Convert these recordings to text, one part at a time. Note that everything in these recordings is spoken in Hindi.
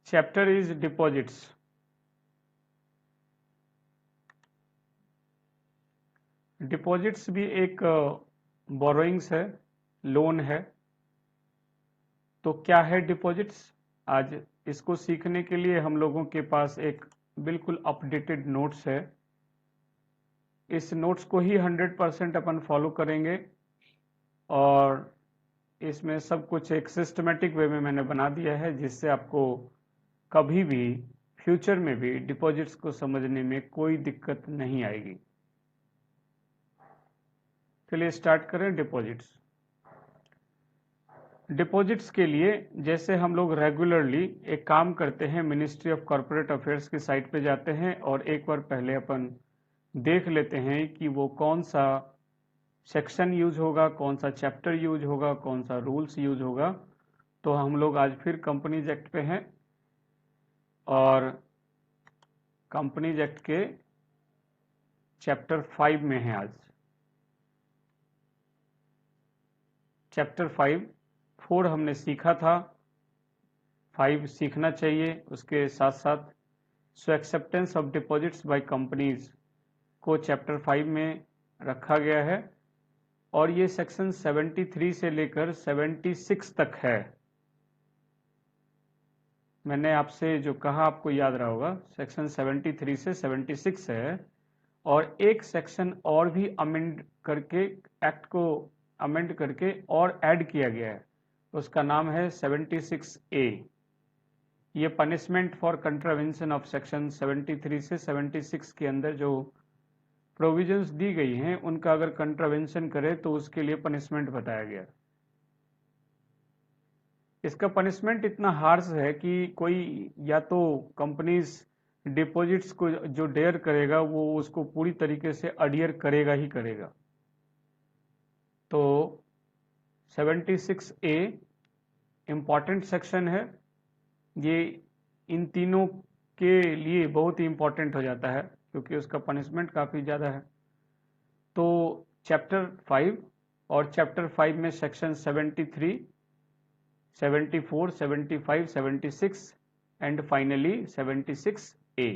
Chapter is deposits. डिपॉजिट्स भी एक बोरोइंग्स है, लोन है। तो क्या है डिपॉजिट्स? आज इसको सीखने के लिए हम लोगों के पास एक बिल्कुल अपडेटेड नोट्स है। इस नोट्स को ही 100% अपन फॉलो करेंगे और इसमें सब कुछ एक सिस्टमेटिक वे में मैंने बना दिया है, जिससे आपको कभी भी फ्यूचर में भी डिपॉजिट्स को समझने में कोई दिक्कत नहीं आएगी। चलिए स्टार्ट करें डिपॉजिट्स। डिपॉजिट्स के लिए जैसे हम लोग रेगुलरली एक काम करते हैं, मिनिस्ट्री ऑफ कॉरपोरेट अफेयर्स की साइट पे जाते हैं और एक बार पहले अपन देख लेते हैं कि वो कौन सा सेक्शन यूज होगा, कौन सा चैप्टर यूज होगा, कौन सा रूल्स यूज होगा। तो हम लोग आज फिर कंपनीज एक्ट पे हैं और कंपनीज एक्ट के चैप्टर 5 में हैं आज। चैप्टर 4 हमने सीखा था, 5 सीखना चाहिए। उसके साथ साथ so acceptance of deposits by companies को चैप्टर 5 में रखा गया है और ये सेक्शन 73 से लेकर 76 तक है। मैंने आपसे जो कहा आपको याद रहा होगा, सेक्शन 73 से 76 है और एक सेक्शन और भी अमेंड करके एक्ट को अमेंड करके और ऐड किया गया है, उसका नाम है 76A। ये punishment for contravention of section 73 से 76 के अंदर जो प्रोविजंस दी गई हैं, उनका अगर कंट्रावेंशन करे तो उसके लिए पनिशमेंट बताया गया। इसका पनिशमेंट इतना हार्श है कि कोई या तो कंपनीज डिपॉजिट्स को जो डेयर करेगा वो उसको पूरी तरीके से अडियर करेगा ही करेगा। तो 76A इम्पॉर्टेंट सेक्शन है, ये इन तीनों के लिए बहुत ही इम्पॉर्टेंट हो जाता है क्योंकि उसका पनिशमेंट काफ़ी ज़्यादा है। तो चैप्टर 5 और चैप्टर 5 में section 73, 74, 75, 76 and finally 76A।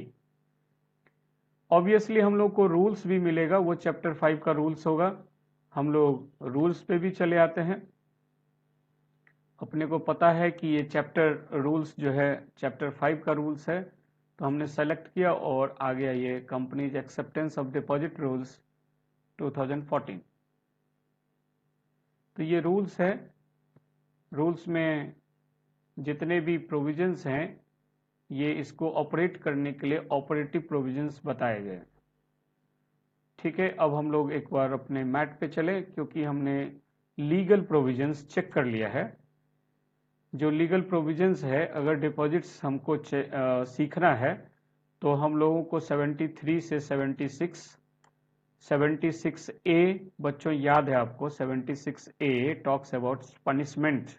Obviously हम लोग को रूल्स भी मिलेगा, वो चैप्टर 5 का रूल्स होगा। हम लोग रूल्स पे भी चले आते हैं। अपने को पता है कि ये चैप्टर रूल्स जो है चैप्टर 5 का रूल्स है, तो हमने सेलेक्ट किया और आ गया ये companies acceptance of deposit rules 2014। तो ये रूल्स है, रूल्स में जितने भी प्रोविजंस हैं ये इसको ऑपरेट करने के लिए ऑपरेटिव प्रोविजंस बताए गए। ठीक है, अब हम लोग एक बार अपने मैट पे चले क्योंकि हमने लीगल प्रोविजंस चेक कर लिया है। जो लीगल प्रोविजंस है, अगर डिपॉजिट्स हमको सीखना है तो हम लोगों को 73 से 76, 76A बच्चों याद है आपको, 76A talks about punishment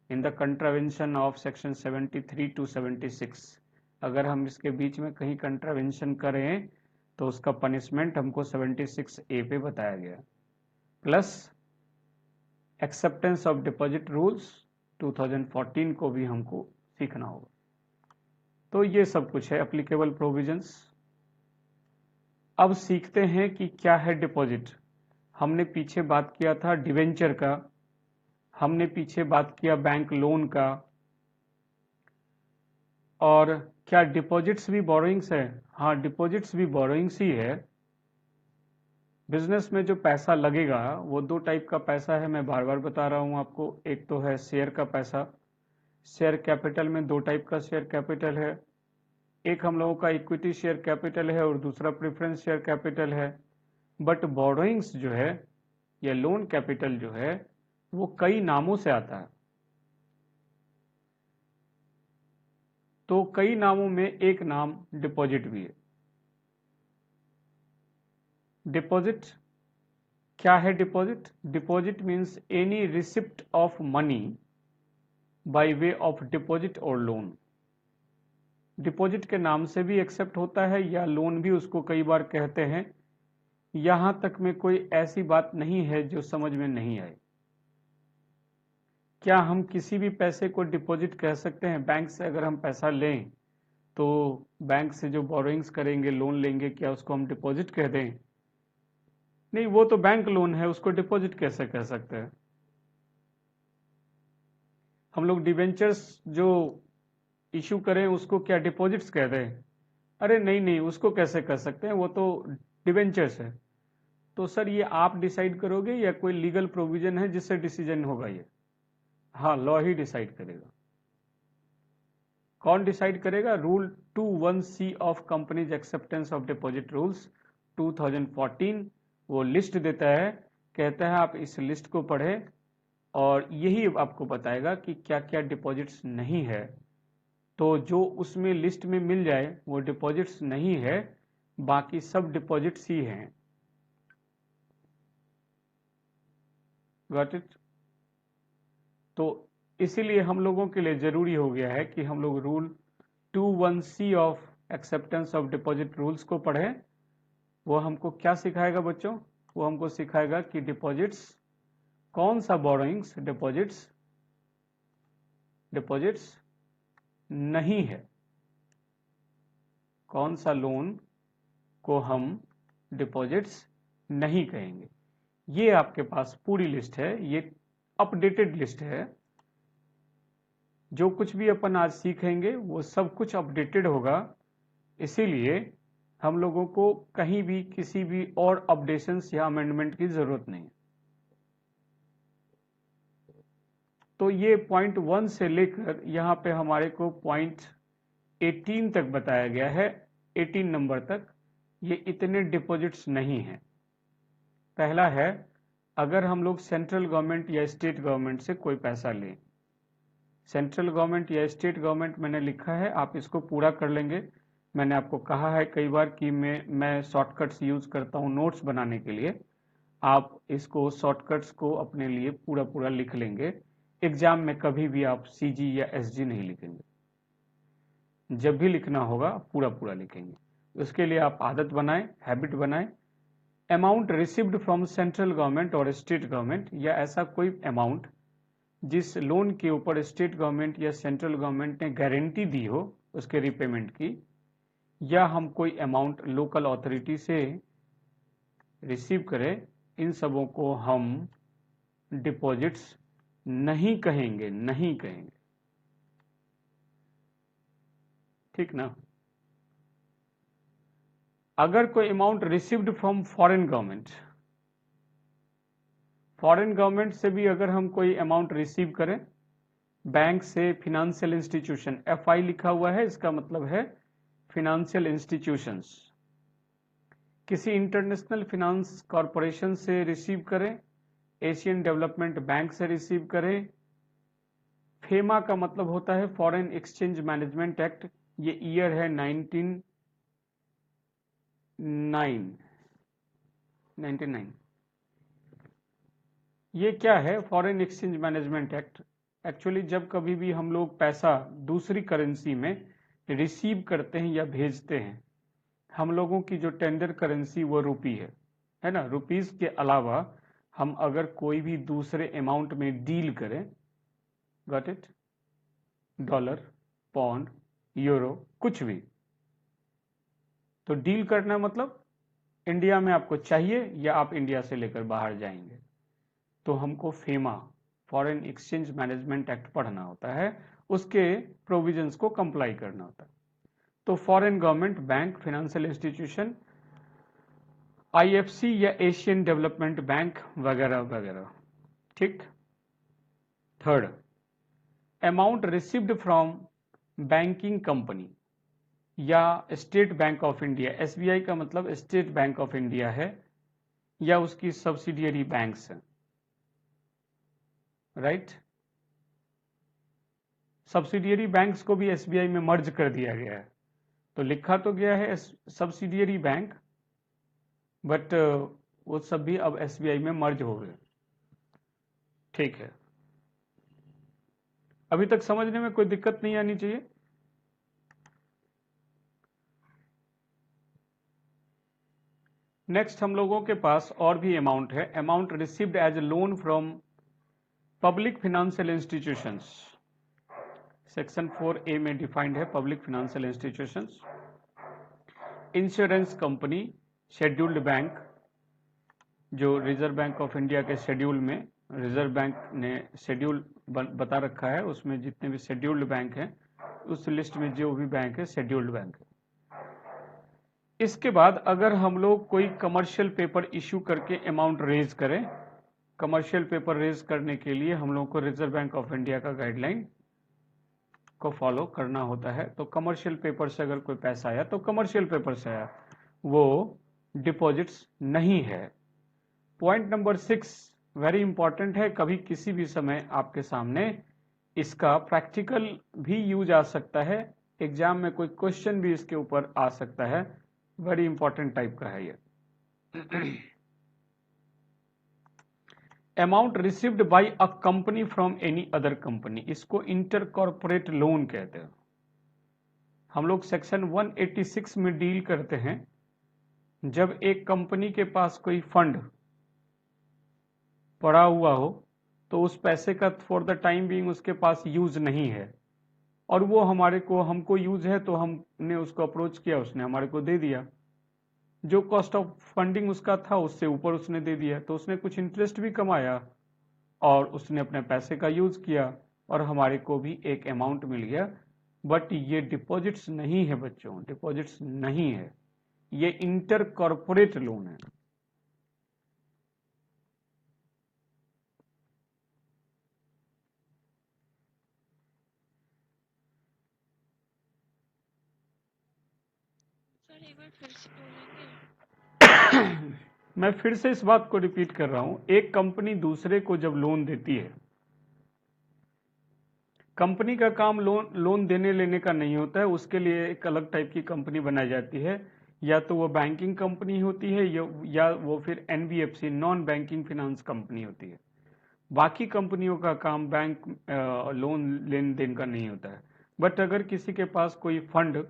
in the contravention of section 73 to 76। अगर हम इसके बीच में कहीं कंट्रावेंशन करें तो उसका पनिशमेंट हमको 76A पे बताया गया। Plus acceptance of deposit rules 2014 को भी हमको सीखना होगा। तो ये सब कुछ है एप्लीकेबल प्रोविजंस। अब सीखते हैं कि क्या है डिपॉजिट। हमने पीछे बात किया था डिवेंचर का, हमने पीछे बात किया बैंक लोन का, और क्या डिपॉजिट्स भी बोरोइंग्स है? हाँ, डिपॉजिट्स भी बोरोइंग्स ही है। बिजनेस में जो पैसा लगेगा वो दो टाइप का पैसा है, मैं बार बार बता रहा हूँ आपको। एक तो है शेयर का पैसा, शेयर कैपिटल में दो टाइप का शेयर कैपिटल है, एक हम लोगों का इक्विटी शेयर कैपिटल है और दूसरा प्रेफरेंस शेयर कैपिटल है। बट बोरोइंग्स जो है या लोन कैपिटल जो है वो कई नामों से आता है। तो कई नामों में एक नाम डिपॉजिट भी है। डिपॉजिट क्या है? Deposit, deposit means any receipt of money by way of deposit और लोन। डिपॉजिट के नाम से भी एक्सेप्ट होता है या लोन भी उसको कई बार कहते हैं। यहां तक में कोई ऐसी बात नहीं है जो समझ में नहीं आए। क्या हम किसी भी पैसे को डिपॉजिट कह सकते हैं? बैंक से अगर हम पैसा लें तो बैंक से जो बोरोइंग्स करेंगे, लोन लेंगे, क्या उसको हम डिपॉजिट कह दें? नहीं, वो तो बैंक लोन है, उसको डिपॉजिट कैसे कह सकते हैं? हम लोग डिवेंचर्स जो इशू करें उसको क्या डिपॉजिट्स कह दें? अरे नहीं नहीं, उसको कैसे कर सकते हैं, वो तो डिवेंचर्स है। तो सर ये आप डिसाइड करोगे या कोई लीगल प्रोविजन है जिससे डिसीजन होगा ये? हाँ, लॉ ही डिसाइड करेगा। कौन डिसाइड करेगा? Rule 21C of companies acceptance of deposit rules 2014 वो लिस्ट देता है, कहता है आप इस लिस्ट को पढ़ें और यही आपको बताएगा कि क्या क्या डिपॉजिट्स नहीं है। तो जो उसमें लिस्ट में मिल जाए वो डिपॉजिट्स नहीं है, बाकी सब डिपॉजिट्स ही हैं। Got it? तो इसीलिए हम लोगों के लिए जरूरी हो गया है कि हम लोग rule 21C of acceptance of deposit rules को पढ़ें। वो हमको क्या सिखाएगा बच्चों? वो हमको सिखाएगा कि डिपॉजिट्स, कौन सा बोरोइंग्स डिपॉजिट्स डिपॉजिट्स नहीं है, कौन सा लोन को हम डिपॉजिट्स नहीं कहेंगे। ये आपके पास पूरी लिस्ट है, ये अपडेटेड लिस्ट है। जो कुछ भी अपन आज सीखेंगे वो सब कुछ अपडेटेड होगा, इसीलिए हम लोगों को कहीं भी किसी भी और अपडेशंस या अमेंडमेंट की जरूरत नहीं। तो ये पॉइंट 1 से लेकर यहाँ पे हमारे को पॉइंट 18 तक बताया गया है, 18 नंबर तक ये इतने डिपॉजिट्स नहीं हैं। पहला है, अगर हम लोग सेंट्रल गवर्नमेंट या स्टेट गवर्नमेंट से कोई पैसा लें, सेंट्रल गवर्नमेंट या स्टेट गवर्नमेंट मैंने लिखा है, आप इसको पूरा कर लेंगे। मैंने आपको कहा है कई बार कि मैं शॉर्टकट्स यूज करता हूँ नोट्स बनाने के लिए। आप इसको शॉर्टकट्स को अपने लिए पूरा पूरा लिख लेंगे। एग्जाम में कभी भी आप सीजी या एसजी नहीं लिखेंगे, जब भी लिखना होगा पूरा पूरा लिखेंगे। उसके लिए आप आदत बनाएं, हैबिट बनाएं। Amount received from central government और स्टेट गवर्नमेंट, या ऐसा कोई अमाउंट जिस लोन के ऊपर स्टेट गवर्नमेंट या सेंट्रल गवर्नमेंट ने गारंटी दी हो उसके रिपेमेंट की, या हम कोई अमाउंट लोकल अथॉरिटी से रिसीव करें, इन सबों को हम डिपॉजिट्स नहीं कहेंगे, नहीं कहेंगे। ठीक ना? अगर कोई amount received from foreign government, foreign government से भी अगर हम कोई अमाउंट रिसीव करें, बैंक से, फिनेंशियल इंस्टीट्यूशन, एफआई लिखा हुआ है, इसका मतलब है फिनेंशियल इंस्टीट्यूशंस, किसी इंटरनेशनल फिनांस कॉरपोरेशन से रिसीव करें, एशियन डेवलपमेंट बैंक से रिसीव करें। फेमा का मतलब होता है फॉरेन एक्सचेंज मैनेजमेंट एक्ट, ये ईयर है 1999। ये क्या है foreign exchange management act? Actually जब कभी भी हम लोग पैसा दूसरी करेंसी में रिसीव करते हैं या भेजते हैं, हम लोगों की जो टेंडर करेंसी वो रुपी है ना? रुपीस के अलावा हम अगर कोई भी दूसरे अमाउंट में डील करें, got it, dollar, pound, euro, कुछ भी, तो डील करना मतलब इंडिया में आपको चाहिए या आप इंडिया से लेकर बाहर जाएंगे, तो हमको FEMA, foreign exchange management act पढ़ना होता है, उसके प्रोविजंस को कंप्लाई करना होता है। तो foreign government, bank, financial institution, IFC या एशियन डेवलपमेंट बैंक वगैरह वगैरह। ठीक। Third, amount received from banking company या State Bank of India, SBI का मतलब स्टेट बैंक ऑफ इंडिया है, या उसकी सब्सिडियरी बैंक्स हैं, राइट? सब्सिडियरी बैंक्स को भी एसबीआई में मर्ज कर दिया गया है, तो लिखा तो गया है सब्सिडियरी बैंक, बट वो सब भी अब एसबीआई में मर्ज हो गए। ठीक है, अभी तक समझने में कोई दिक्कत नहीं आनी चाहिए। नेक्स्ट हम लोगों के पास और भी अमाउंट है, amount received as loan from public financial institutions, section 4A में डिफाइंड है public financial institutions, insurance company, scheduled bank, जो रिजर्व बैंक ऑफ इंडिया के शेड्यूल में रिजर्व बैंक ने शेड्यूल बता रखा है, उसमें जितने भी शेड्यूल्ड बैंक हैं उस लिस्ट में जो भी बैंक है शेड्यूल्ड बैंक है। इसके बाद अगर हम लोग कोई कमर्शियल पेपर इशू करके अमाउंट रेज करें, कमर्शियल पेपर रेज करने के लिए हम लोग को रिजर्व बैंक ऑफ इंडिया का गाइडलाइन को फॉलो करना होता है। तो कमर्शियल पेपर से अगर कोई पैसा आया तो कमर्शियल पेपर से आया, वो डिपॉजिट्स नहीं है। पॉइंट नंबर 6 वेरी इंपॉर्टेंट है, कभी किसी भी समय आपके सामने इसका प्रैक्टिकल भी यूज आ सकता है, एग्जाम में कोई क्वेश्चन भी इसके ऊपर आ सकता है, वेरी इंपॉर्टेंट टाइप का है ये। Amount received by a company from any other company, इसको इंटर कॉर्पोरेट लोन कहते हैं। हम लोग सेक्शन 186 में डील करते हैं, जब एक कंपनी के पास कोई फंड पड़ा हुआ हो तो उस पैसे का फॉर द टाइम बीइंग उसके पास यूज नहीं है और वो हमको यूज है, तो हमने उसको अप्रोच किया, उसने हमारे को दे दिया, जो कॉस्ट ऑफ फंडिंग उसका था उससे ऊपर उसने दे दिया, तो उसने कुछ इंटरेस्ट भी कमाया और उसने अपने पैसे का यूज किया और हमारे को भी एक अमाउंट मिल गया। बट ये डिपॉजिट्स नहीं है बच्चों, डिपॉजिट्स नहीं है, ये इंटर कॉर्पोरेट लोन है। मैं फिर से इस बात को रिपीट कर रहा हूं, एक कंपनी दूसरे को जब लोन देती है, कंपनी का काम लोन देने लेने का नहीं होता है, उसके लिए एक अलग टाइप की कंपनी बनाई जाती है, या तो वो बैंकिंग कंपनी होती है या वो फिर NBFC non banking finance company होती है। बाकी कंपनियों का काम बैंक लोन लेन देन का नहीं होता है। बट अगर किसी के पास कोई फंड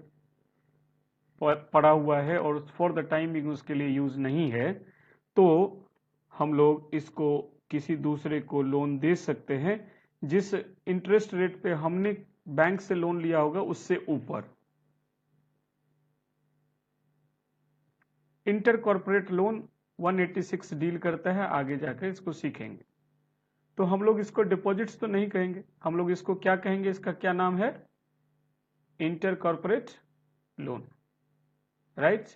पड़ा हुआ है और फॉर द टाइम बिंग उसके लिए यूज नहीं है, तो हम लोग इसको किसी दूसरे को लोन दे सकते हैं जिस इंटरेस्ट रेट पे हमने बैंक से लोन लिया होगा उससे ऊपर। इंटर कॉर्पोरेट लोन 186 डील करता है, आगे जाकर इसको सीखेंगे। तो हम लोग इसको डिपॉजिट्स तो नहीं कहेंगे, हम लोग इसको क्या कहेंगे, इसका क्या नाम है, इंटर कॉर्पोरेट लोन, राइट।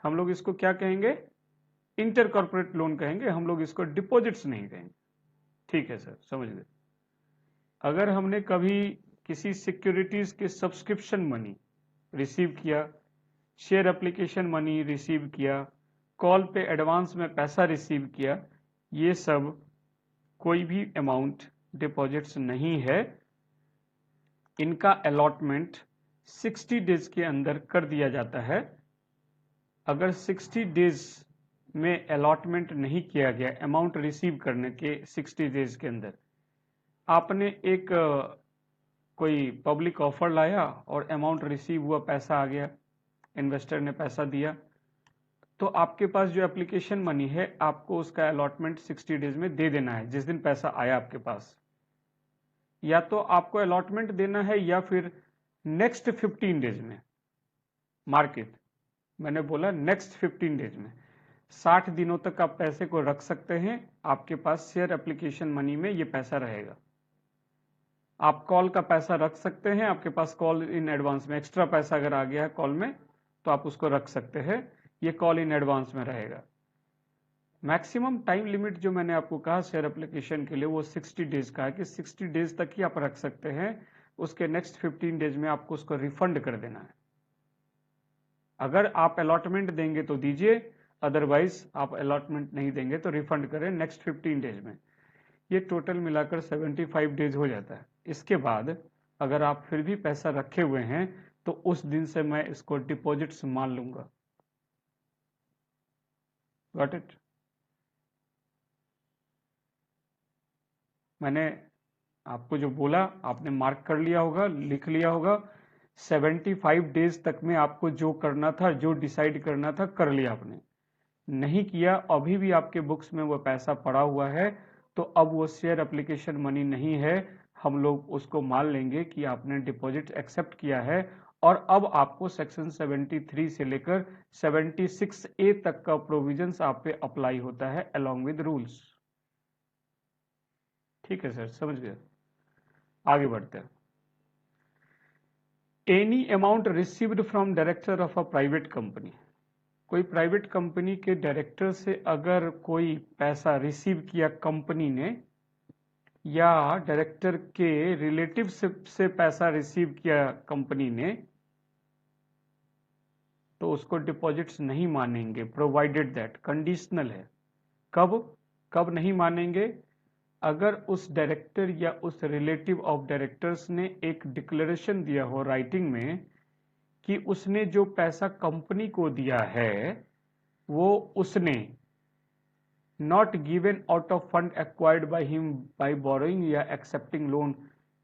हम लोग इसको क्या कहेंगे, इंटर कॉर्पोरेट लोन कहेंगे, हम लोग इसको डिपॉजिट्स नहीं कहेंगे। ठीक है सर, समझ गए। अगर हमने कभी किसी सिक्योरिटीज के सब्सक्रिप्शन मनी रिसीव किया, शेयर एप्लीकेशन मनी रिसीव किया, कॉल पे एडवांस में पैसा रिसीव किया, ये सब कोई भी अमाउंट डिपॉजिट्स नहीं है। इनका अलॉटमेंट 60 डेज के अंदर कर दिया जाता है। अगर 60 डेज में अलॉटमेंट नहीं किया गया, अमाउंट रिसीव करने के 60 डेज के अंदर आपने एक कोई पब्लिक ऑफर लाया और अमाउंट रिसीव हुआ, पैसा आ गया, इन्वेस्टर ने पैसा दिया, तो आपके पास जो एप्लीकेशन मनी है आपको उसका अलॉटमेंट 60 डेज में दे देना है। जिस दिन पैसा आया आपके पास, या तो आपको अलॉटमेंट देना है या फिर नेक्स्ट 15 डेज में मार्केट, मैंने बोला नेक्स्ट 15 डेज में 60 दिनों तक आप पैसे को रख सकते हैं, आपके पास शेयर एप्लीकेशन मनी में ये पैसा रहेगा। आप कॉल का पैसा रख सकते हैं, आपके पास कॉल इन एडवांस में एक्स्ट्रा पैसा अगर आ गया है कॉल में तो आप उसको रख सकते हैं, ये कॉल इन एडवांस में रहेगा। मैक्सिमम टाइम लिमिट जो मैंने आपको कहा शेयर एप्लीकेशन के लिए वो 60 डेज का है कि 60 डेज तक ही आप रख सकते हैं, उसके नेक्स्ट 15 डेज में आपको उसको रिफंड कर देना है। अगर आप अलॉटमेंट देंगे तो दीजिए, अदरवाइज आप अलॉटमेंट नहीं देंगे तो रिफंड करें नेक्स्ट 15 डेज में। ये टोटल मिलाकर 75 डेज हो जाता है। इसके बाद अगर आप फिर भी पैसा रखे हुए हैं तो उस दिन से मैं इसको डिपॉजिट्स मान लूंगा। Got it. मैंने आपको जो बोला आपने मार्क कर लिया होगा, लिख लिया होगा। 75 डेज तक में आपको जो करना था, जो डिसाइड करना था, कर लिया आपने। नहीं किया, अभी भी आपके बुक्स में वो पैसा पड़ा हुआ है, तो अब वो शेयर एप्लीकेशन मनी नहीं है, हम लोग उसको मान लेंगे कि आपने डिपॉजिट एक्सेप्ट किया है और अब आपको सेक्शन 73 से लेकर 76A तक का प्रोविजंस आप पे अप्लाई होता है अलोंग विद रूल्स। ठीक है सर, समझ गए। आगे बढ़ते हैं। Any amount received from director of a private company, कोई प्राइवेट कंपनी के डायरेक्टर से अगर कोई पैसा रिसीव किया कंपनी ने, या डायरेक्टर के रिलेटिव से पैसा रिसीव किया कंपनी ने, तो उसको डिपॉजिट्स नहीं मानेंगे, प्रोवाइडेड दैट, कंडीशनल है। कब कब नहीं मानेंगे? अगर उस डायरेक्टर या उस रिलेटिव ऑफ डायरेक्टर्स ने एक डिक्लेरेशन दिया हो राइटिंग में कि उसने जो पैसा कंपनी को दिया है वो उसने not given out of fund acquired by him by borrowing या एक्सेप्टिंग लोन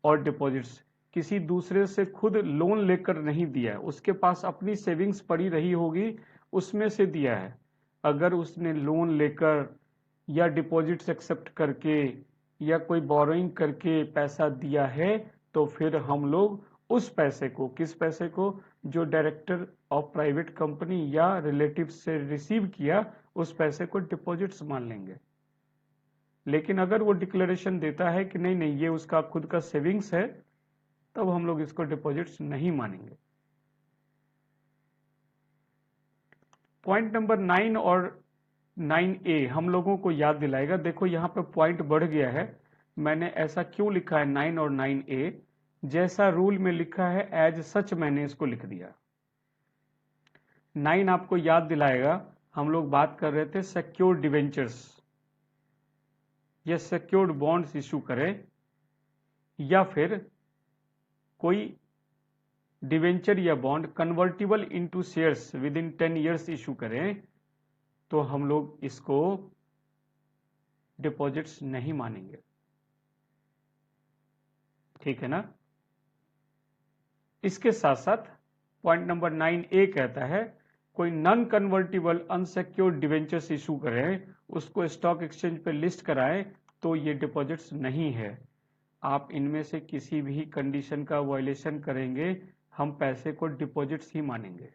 और डिपॉजिट्स, किसी दूसरे से खुद लोन लेकर नहीं दिया है, उसके पास अपनी सेविंग्स पड़ी रही होगी उसमें से दिया है। अगर उसने लोन लेकर या डिपॉजिट्स एक्सेप्ट करके या कोई बोरोइंग करके पैसा दिया है तो फिर हम लोग उस पैसे को, किस पैसे को, जो डायरेक्टर ऑफ प्राइवेट कंपनी या रिलेटिव से रिसीव किया, उस पैसे को डिपॉजिट्स मान लेंगे। लेकिन अगर वो डिक्लेरेशन देता है कि नहीं नहीं ये उसका खुद का सेविंग्स है, तब हम लोग इसको डिपॉजिट्स नहीं मानेंगे। पॉइंट नंबर 9 और 9A हम लोगों को याद दिलाएगा। देखो यहाँ पे पॉइंट बढ़ गया है, मैंने ऐसा क्यों लिखा है 9 और 9A, जैसा रूल में लिखा है एज सच मैंने इसको लिख दिया। 9 आपको याद दिलाएगा, हम लोग बात कर रहे थे सिक्योर्ड डिवेंचर्स या सिक्योर्ड बॉन्ड्स इशू करें या फिर कोई डिवेंचर या bond convertible into shares with in 10 years issue करें, तो हम लोग इसको डिपॉजिट्स नहीं मानेंगे। ठीक है ना? इसके साथ साथ पॉइंट नंबर 9A कहता है कोई non convertible unsecured debentures issue करें, उसको स्टॉक एक्सचेंज पे लिस्ट कराएं, तो ये डिपॉजिट्स नहीं है। आप इनमें से किसी भी कंडीशन का वायलेशन करेंगे, हम पैसे को डिपॉजिट्स ही मानेंगे।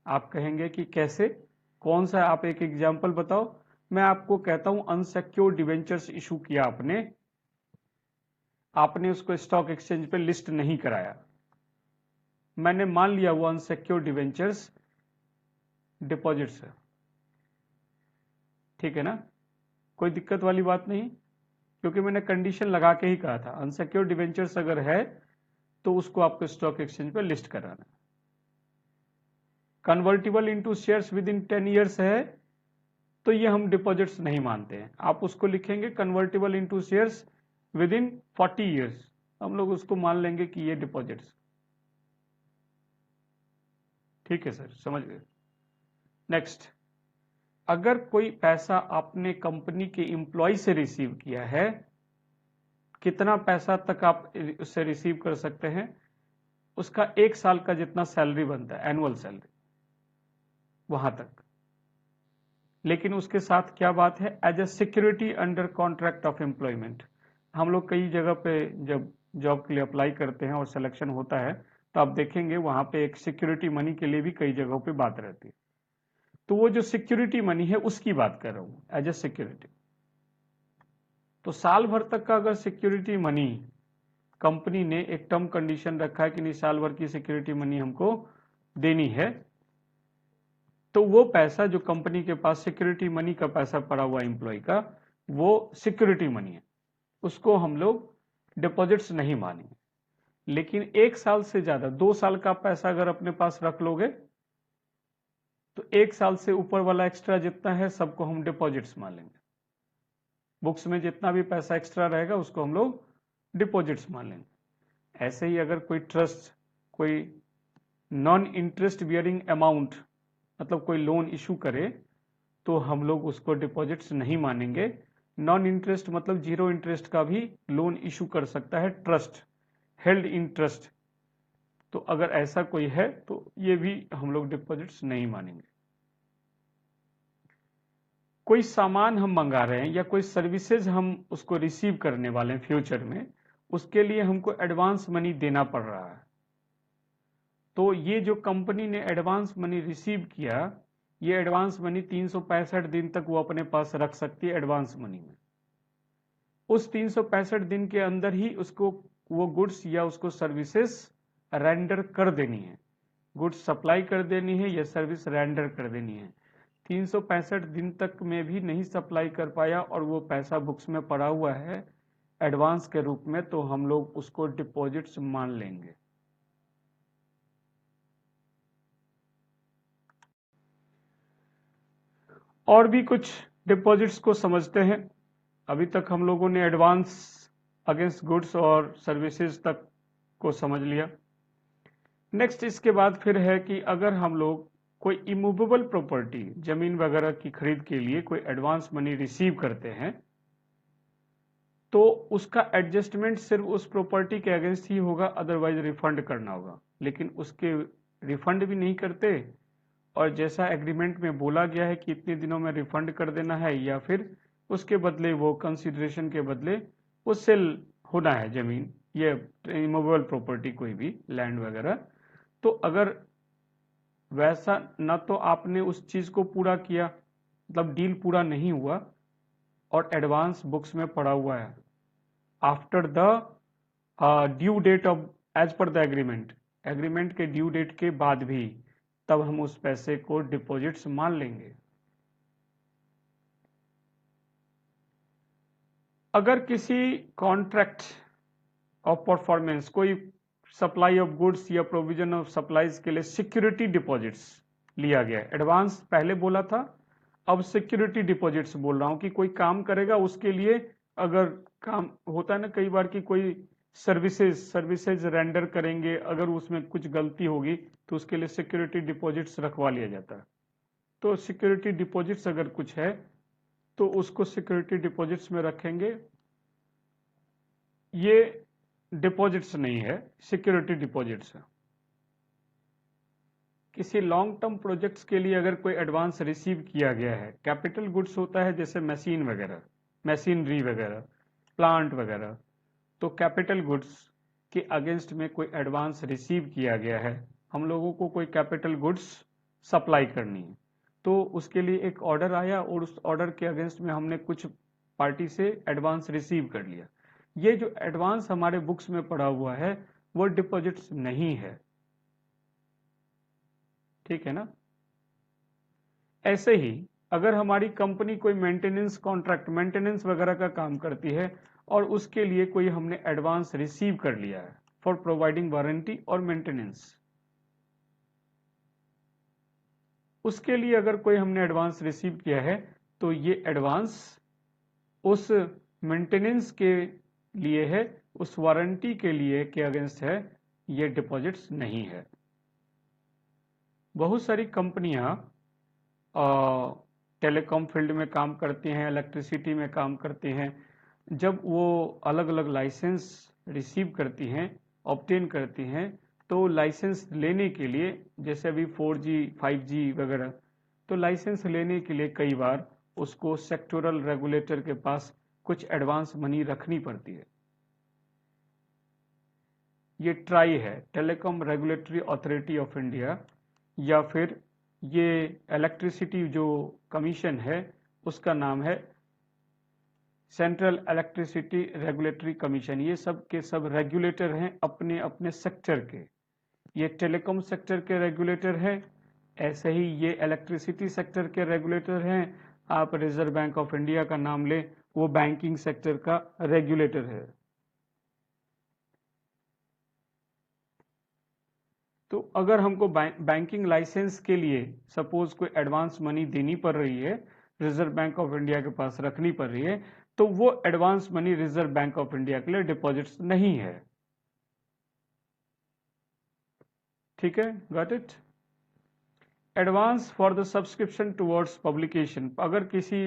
आप कहेंगे कि कैसे, कौन सा, आप एक एग्जांपल बताओ। मैं आपको कहता हूं अनसिक्योर्ड डिवेंचर्स इशू किया आपने उसको स्टॉक एक्सचेंज पे लिस्ट नहीं कराया, मैंने मान लिया वो अनसिक्योर्ड डिवेंचर्स डिपॉजिट्स है। ठीक है ना? कोई दिक्कत वाली बात नहीं, क्योंकि मैंने कंडीशन लगा के ही कहा था अनसिक्योर्ड डिवेंचर्स अगर है तो उसको आपको स्टॉक एक्सचेंज पे लिस्ट कराना। Convertible into shares with in 10 years है तो ये हम डिपॉजिट्स नहीं मानते हैं। आप उसको लिखेंगे convertible into shares with in 40 years, हम लोग उसको मान लेंगे कि ये डिपॉजिट्स। ठीक है सर, समझ गए। नेक्स्ट, अगर कोई पैसा आपने कंपनी के एम्प्लॉय से रिसीव किया है, कितना पैसा तक आप उससे रिसीव कर सकते हैं? उसका 1 साल का जितना सैलरी बनता है, एनुअल सैलरी, वहां तक। लेकिन उसके साथ क्या बात है, as a security under contract of employment. हम लोग कई जगह पे जब जॉब के लिए अप्लाई करते हैं और सिलेक्शन होता है तो आप देखेंगे वहां पे एक सिक्योरिटी मनी के लिए भी कई जगहों पे बात रहती है। तो वो जो सिक्योरिटी मनी है उसकी बात कर रहा हूं, एज ए सिक्योरिटी। तो साल भर तक का अगर सिक्योरिटी मनी, कंपनी ने एक टर्म कंडीशन रखा है कि नहीं साल भर की सिक्योरिटी मनी हमको देनी है, तो वो पैसा जो कंपनी के पास सिक्योरिटी मनी का पैसा पड़ा हुआ एम्प्लॉय का, वो सिक्योरिटी मनी है, उसको हम लोग डिपॉजिट्स नहीं मानेंगे। लेकिन 1 साल से ज्यादा, 2 साल का पैसा अगर अपने पास रख लोगे तो 1 साल से ऊपर वाला एक्स्ट्रा जितना है सबको हम डिपॉजिट्स मान लेंगे। बुक्स में जितना भी पैसा एक्स्ट्रा रहेगा उसको हम लोग डिपॉजिट्स मान लेंगे। ऐसे ही अगर कोई ट्रस्ट, कोई नॉन इंटरेस्ट बियरिंग अमाउंट, मतलब कोई लोन इशू करे, तो हम लोग उसको डिपॉजिट्स नहीं मानेंगे। नॉन इंटरेस्ट मतलब 0 इंटरेस्ट का भी लोन इशू कर सकता है ट्रस्ट, हेल्ड इन ट्रस्ट। तो अगर ऐसा कोई है तो ये भी हम लोग डिपॉजिट्स नहीं मानेंगे। कोई सामान हम मंगा रहे हैं या कोई सर्विसेज हम उसको रिसीव करने वाले हैं फ्यूचर में, उसके लिए हमको एडवांस मनी देना पड़ रहा है। तो ये जो कंपनी ने एडवांस मनी रिसीव किया, ये एडवांस मनी 365 दिन तक वो अपने पास रख सकती है एडवांस मनी में। उस 365 दिन के अंदर ही उसको वो गुड्स या उसको सर्विसेज रेंडर कर देनी है, गुड्स सप्लाई कर देनी है या सर्विस रेंडर कर देनी है। 365 दिन तक में भी नहीं सप्लाई कर पाया और वो पैसा बुक्स में पड़ा हुआ है एडवांस के रूप में, तो हम लोग उसको डिपॉजिट्स मान लेंगे। और भी कुछ डिपॉजिट्स को समझते हैं। अभी तक हम लोगों ने एडवांस अगेंस्ट गुड्स और सर्विसेज तक को समझ लिया। नेक्स्ट इसके बाद फिर है कि अगर हम लोग कोई इमूवेबल प्रॉपर्टी, जमीन वगैरह की खरीद के लिए कोई एडवांस मनी रिसीव करते हैं, तो उसका एडजस्टमेंट सिर्फ उस प्रॉपर्टी के अगेंस्ट ही होगा, अदरवाइज रिफंड करना होगा। लेकिन उसके रिफंड भी नहीं करते, और जैसा एग्रीमेंट में बोला गया है कि इतने दिनों में रिफंड कर देना है, या फिर उसके बदले वो कंसिडरेशन के बदले वो सेल होना है जमीन, ये इमूवेबल प्रॉपर्टी कोई भी लैंड वगैरह। तो अगर वैसा न तो आपने उस चीज को पूरा किया, मतलब डील पूरा नहीं हुआ और एडवांस बुक्स में पड़ा हुआ है, after the due date of as per the agreement, agreement के ड्यू डेट के बाद भी, तब हम उस पैसे को डिपॉजिट्स मान लेंगे। अगर किसी कॉन्ट्रैक्ट ऑफ परफॉर्मेंस, कोई सप्लाई ऑफ गुड्स या प्रोविजन ऑफ सप्लाईज के लिए सिक्योरिटी डिपॉजिट्स लिया गया, एडवांस पहले बोला था, अब सिक्योरिटी डिपॉजिट्स बोल रहा हूं कि कोई काम करेगा उसके लिए, अगर काम होता है ना कई बार कि कोई सर्विसेज रेंडर करेंगे, अगर उसमें कुछ गलती होगी तो उसके लिए सिक्योरिटी डिपॉजिट्स रखवा लिया जाता है। तो सिक्योरिटी डिपॉजिट्स अगर कुछ है तो उसको सिक्योरिटी डिपॉजिट्स में रखेंगे। ये डिपॉजिट्स नहीं है, सिक्योरिटी डिपॉजिट्स है। किसी लॉन्ग टर्म प्रोजेक्ट्स के लिए अगर कोई एडवांस रिसीव किया गया है, कैपिटल गुड्स होता है जैसे मशीन वगैरह, मशीनरी वगैरह, प्लांट वगैरह, तो कैपिटल गुड्स के अगेंस्ट में कोई एडवांस रिसीव किया गया है, हम लोगों को कोई कैपिटल गुड्स सप्लाई करनी है, तो उसके लिए एक ऑर्डर आया और उस ऑर्डर के अगेंस्ट में हमने कुछ पार्टी से एडवांस रिसीव कर लिया। ये जो एडवांस हमारे बुक्स में पड़ा हुआ है वो डिपॉजिट्स नहीं है, ठीक है ना। ऐसे ही अगर हमारी कंपनी कोई मेंटेनेंस कॉन्ट्रैक्ट, मेंटेनेंस वगैरह का काम करती है और उसके लिए कोई हमने एडवांस रिसीव कर लिया है फॉर प्रोवाइडिंग वारंटी और मेंटेनेंस, उसके लिए अगर कोई हमने एडवांस रिसीव किया है तो ये एडवांस उस मेंटेनेंस के लिए है, उस वारंटी के लिए के अगेंस्ट है, ये डिपॉजिट्स नहीं है। बहुत सारी कंपनियां टेलीकॉम फील्ड में काम करती हैं, इलेक्ट्रिसिटी में काम करती हैं, जब वो अलग अलग लाइसेंस रिसीव करती हैं, ऑब्टेन करती हैं, तो लाइसेंस लेने के लिए, जैसे अभी 4G 5G वगैरह, तो लाइसेंस लेने के लिए कई बार उसको सेक्टोरल रेगुलेटर के पास कुछ एडवांस मनी रखनी पड़ती है। ये ट्राई है, telecom regulatory authority of India, या फिर ये इलेक्ट्रिसिटी जो कमीशन है उसका नाम है सेंट्रल इलेक्ट्रिसिटी रेगुलेटरी कमीशन। ये सब के सब रेगुलेटर हैं अपने अपने सेक्टर के, ये टेलीकॉम सेक्टर के रेगुलेटर हैं, ऐसे ही ये इलेक्ट्रिसिटी सेक्टर के रेगुलेटर हैं। आप रिजर्व बैंक ऑफ इंडिया का नाम लें, वो बैंकिंग सेक्टर का रेगुलेटर है। तो अगर हमको बैंकिंग लाइसेंस के लिए सपोज कोई एडवांस मनी देनी पड़ रही है, रिजर्व बैंक ऑफ इंडिया के पास रखनी पड़ रही है, तो वो advance money reserve bank of India के लिए डिपॉजिट्स नहीं है, ठीक है, got it. Advance for the subscription towards publication, अगर किसी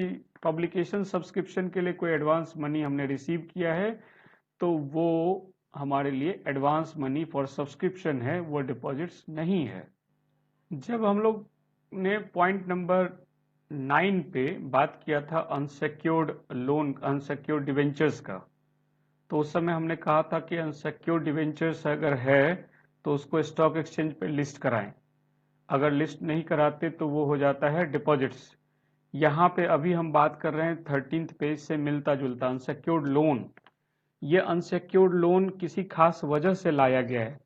पब्लिकेशन सब्सक्रिप्शन के लिए कोई एडवांस मनी हमने रिसीव किया है तो वो हमारे लिए एडवांस मनी फॉर सब्सक्रिप्शन है, वो डिपॉजिट्स नहीं है। जब हम लोग ने पॉइंट नंबर 9 पे बात किया था अनसेक्योर्ड लोन, अनसेक्योर्ड डिवेंचर्स का। तो उस समय हमने कहा था कि अनसेक्योर्ड डिवेंचर्स अगर है तो उसको स्टॉक एक्सचेंज पे लिस्ट कराएं, अगर लिस्ट नहीं कराते तो वो हो जाता है डिपॉजिट्स। यहाँ पे अभी हम बात कर रहे हैं 13th पेज से मिलता जुलता अनसेक्योर्ड लोन। ये अनसेक्योर्ड लोन किसी खास वजह से लाया गया है।